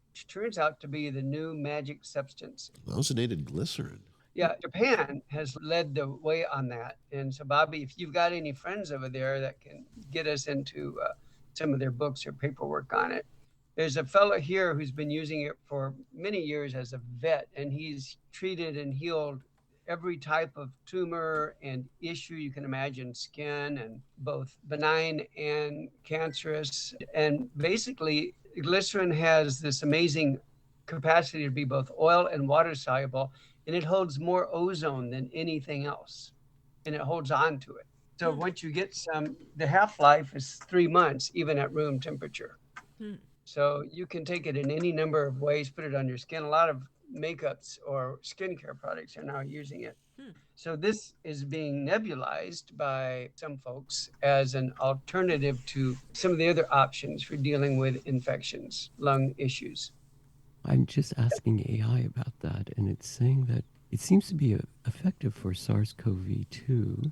which turns out to be the new magic substance. Ozonated glycerin. Yeah, Japan has led the way on that. And so, Bobby, if you've got any friends over there that can get us into some of their books or paperwork on it, there's a fellow here who's been using it for many years as a vet, and he's treated and healed every type of tumor and issue you can imagine, skin, and both benign and cancerous. And basically, glycerin has this amazing capacity to be both oil and water soluble, and it holds more ozone than anything else, and it holds on to it. So once you get some, the half-life is 3 months, even at room temperature. So you can take it in any number of ways, put it on your skin. A lot of makeups or skincare products are now using it. So this is being nebulized by some folks as an alternative to some of the other options for dealing with infections, lung issues. I'm just asking AI about that, and it's saying that it seems to be effective for SARS-CoV-2,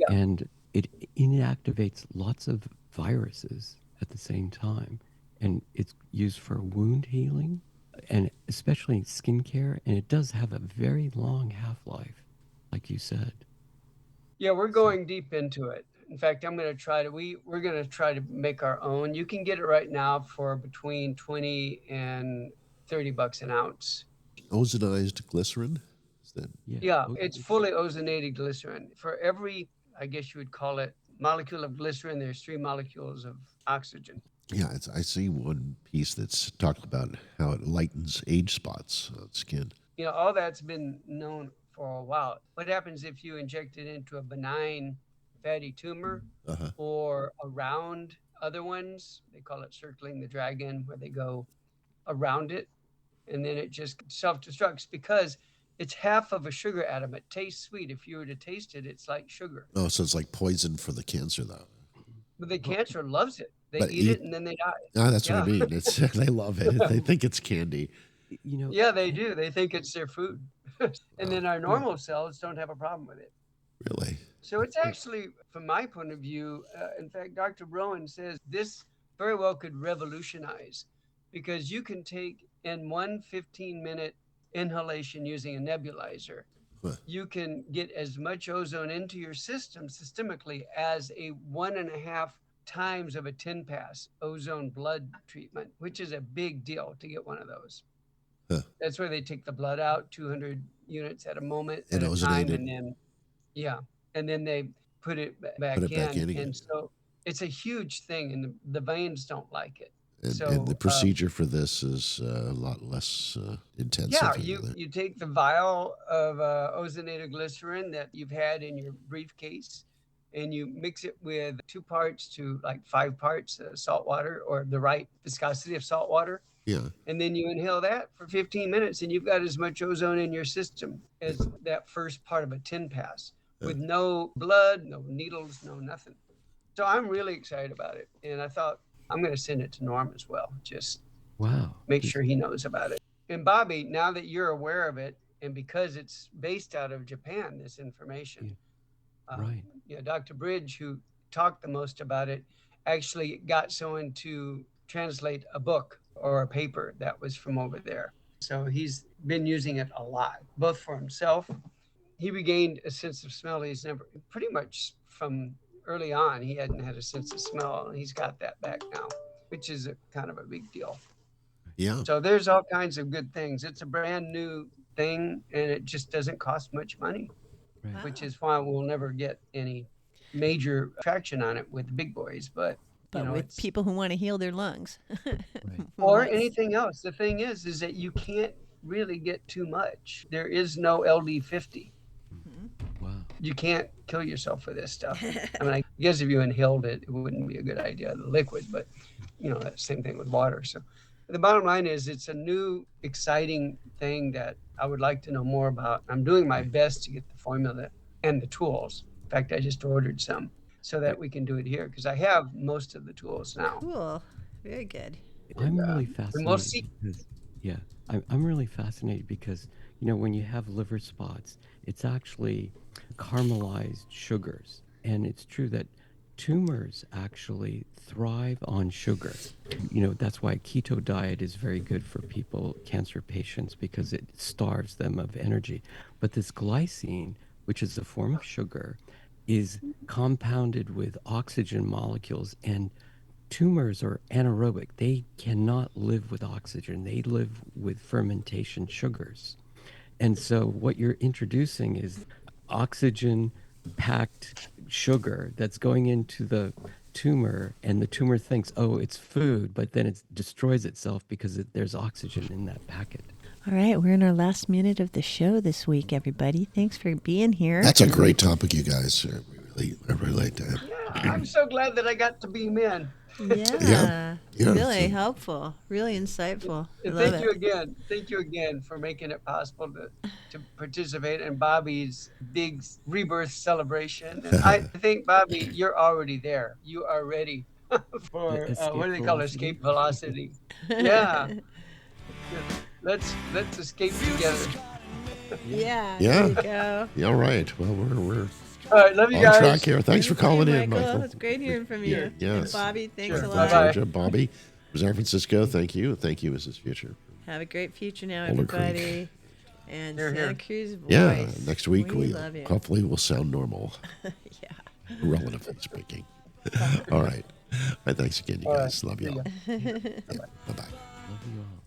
and it inactivates lots of viruses at the same time, and it's used for wound healing, and especially skincare, and it does have a very long half-life, like you said. Yeah, we're going deep into it. In fact, I'm going to try to, we're going to try to make our own. You can get it right now for between 20 and $30 an ounce. Ozonized glycerin? Is that? Yeah, it's fully ozonated glycerin. For every, I guess you would call it, molecule of glycerin, there's 3 molecules of oxygen. Yeah, I see one piece that's talking about how it lightens age spots on skin. You know, all that's been known for a while. What happens if you inject it into a benign fatty tumor or around other ones? They call it circling the dragon, where they go around it, and then it just self-destructs because it's half of a sugar atom. It tastes sweet. If you were to taste it, it's like sugar. Oh, so it's like poison for the cancer, though. But the cancer loves it. They But eat it and then they die. Ah, that's what I mean. It's they love it. They think it's candy. You know. Yeah, they do. They think it's their food. And then our normal cells don't have a problem with it. Really? So it's actually, from my point of view, in fact, Dr. Rowan says this very well could revolutionize, because you can take in one 15-minute inhalation using a nebulizer, you can get as much ozone into your system systemically as a 1.5 times of a 10 pass ozone blood treatment, which is a big deal to get one of those. That's where they take the blood out, 200 units at a moment at a time, and then and then they put it back in. And so it's a huge thing, and the veins don't like it. And the procedure for this is a lot less intensive. Yeah, you take the vial of ozonated glycerin that you've had in your briefcase, and you mix it with 2 parts to like 5 parts salt water, or the right viscosity of salt water. Yeah. And then you inhale that for 15 minutes, and you've got as much ozone in your system as that first part of a 10 pass, with no blood, no needles, no nothing. So I'm really excited about it. And I thought, I'm going to send it to Norm as well. Just make sure he knows about it. And Bobby, now that you're aware of it, and because it's based out of Japan, this information, Dr. Bridge, who talked the most about it, actually got someone to translate a book or a paper that was from over there. So he's been using it a lot, both for himself. He regained a sense of smell. He's never, pretty much from early on, he hadn't had a sense of smell, and he's got that back now, which is kind of a big deal. Yeah. So there's all kinds of good things. It's a brand new thing, and it just doesn't cost much money, which is why we'll never get any major traction on it with the big boys. But with people who want to heal their lungs. Or anything else. The thing is that you can't really get too much. There is no LD50. Wow. You can't kill yourself for this stuff. I mean, I guess if you inhaled it, it wouldn't be a good idea, the liquid, but that's the same thing with water. So the bottom line is it's a new, exciting thing that I would like to know more about. I'm doing my best to get the formula and the tools. In fact, I just ordered some so that we can do it here, because I have most of the tools now. Cool. Very good. I'm really fascinated because, I'm really fascinated because, when you have liver spots, it's actually caramelized sugars. And it's true that tumors actually thrive on sugar. That's why keto diet is very good for people, cancer patients, because it starves them of energy. But this glycine, which is a form of sugar, is compounded with oxygen molecules, and tumors are anaerobic. They cannot live with oxygen. They live with fermentation sugars. And so what you're introducing is oxygen-packed sugar that's going into the tumor, and the tumor thinks, oh, it's food, but then it destroys itself because there's oxygen in that packet. All right, we're in our last minute of the show this week, everybody. Thanks for being here. That's a great topic, you guys. I really like that. Yeah, I'm so glad that I got to beam in. Yeah, Yeah, really so- helpful, really insightful. I And love thank it. you again. Thank you again for making it possible to participate in Bobby's big rebirth celebration. And I think, Bobby, you're already there. You are ready for what do they call it? Escape velocity. Yeah. Let's escape together. Yeah. Yeah. There you go. Yeah, all right. Well, we're All right, love you on guys. track here. Thanks for calling in, Michael. Michael. It's great hearing from you. Yes. And Bobby, thanks Sure. a From lot. Bye-bye. Georgia, Bobby from San Francisco. Thank you. Thank you, Mrs. Future. Have a great future now, Boulder Creek. everybody. And Here, Santa here. Cruz voice. Yeah, next week we we love you. hopefully will sound normal, Yeah. relatively speaking. All right. Thanks again, you guys. Love you all. See ya. Bye-bye. Love you all.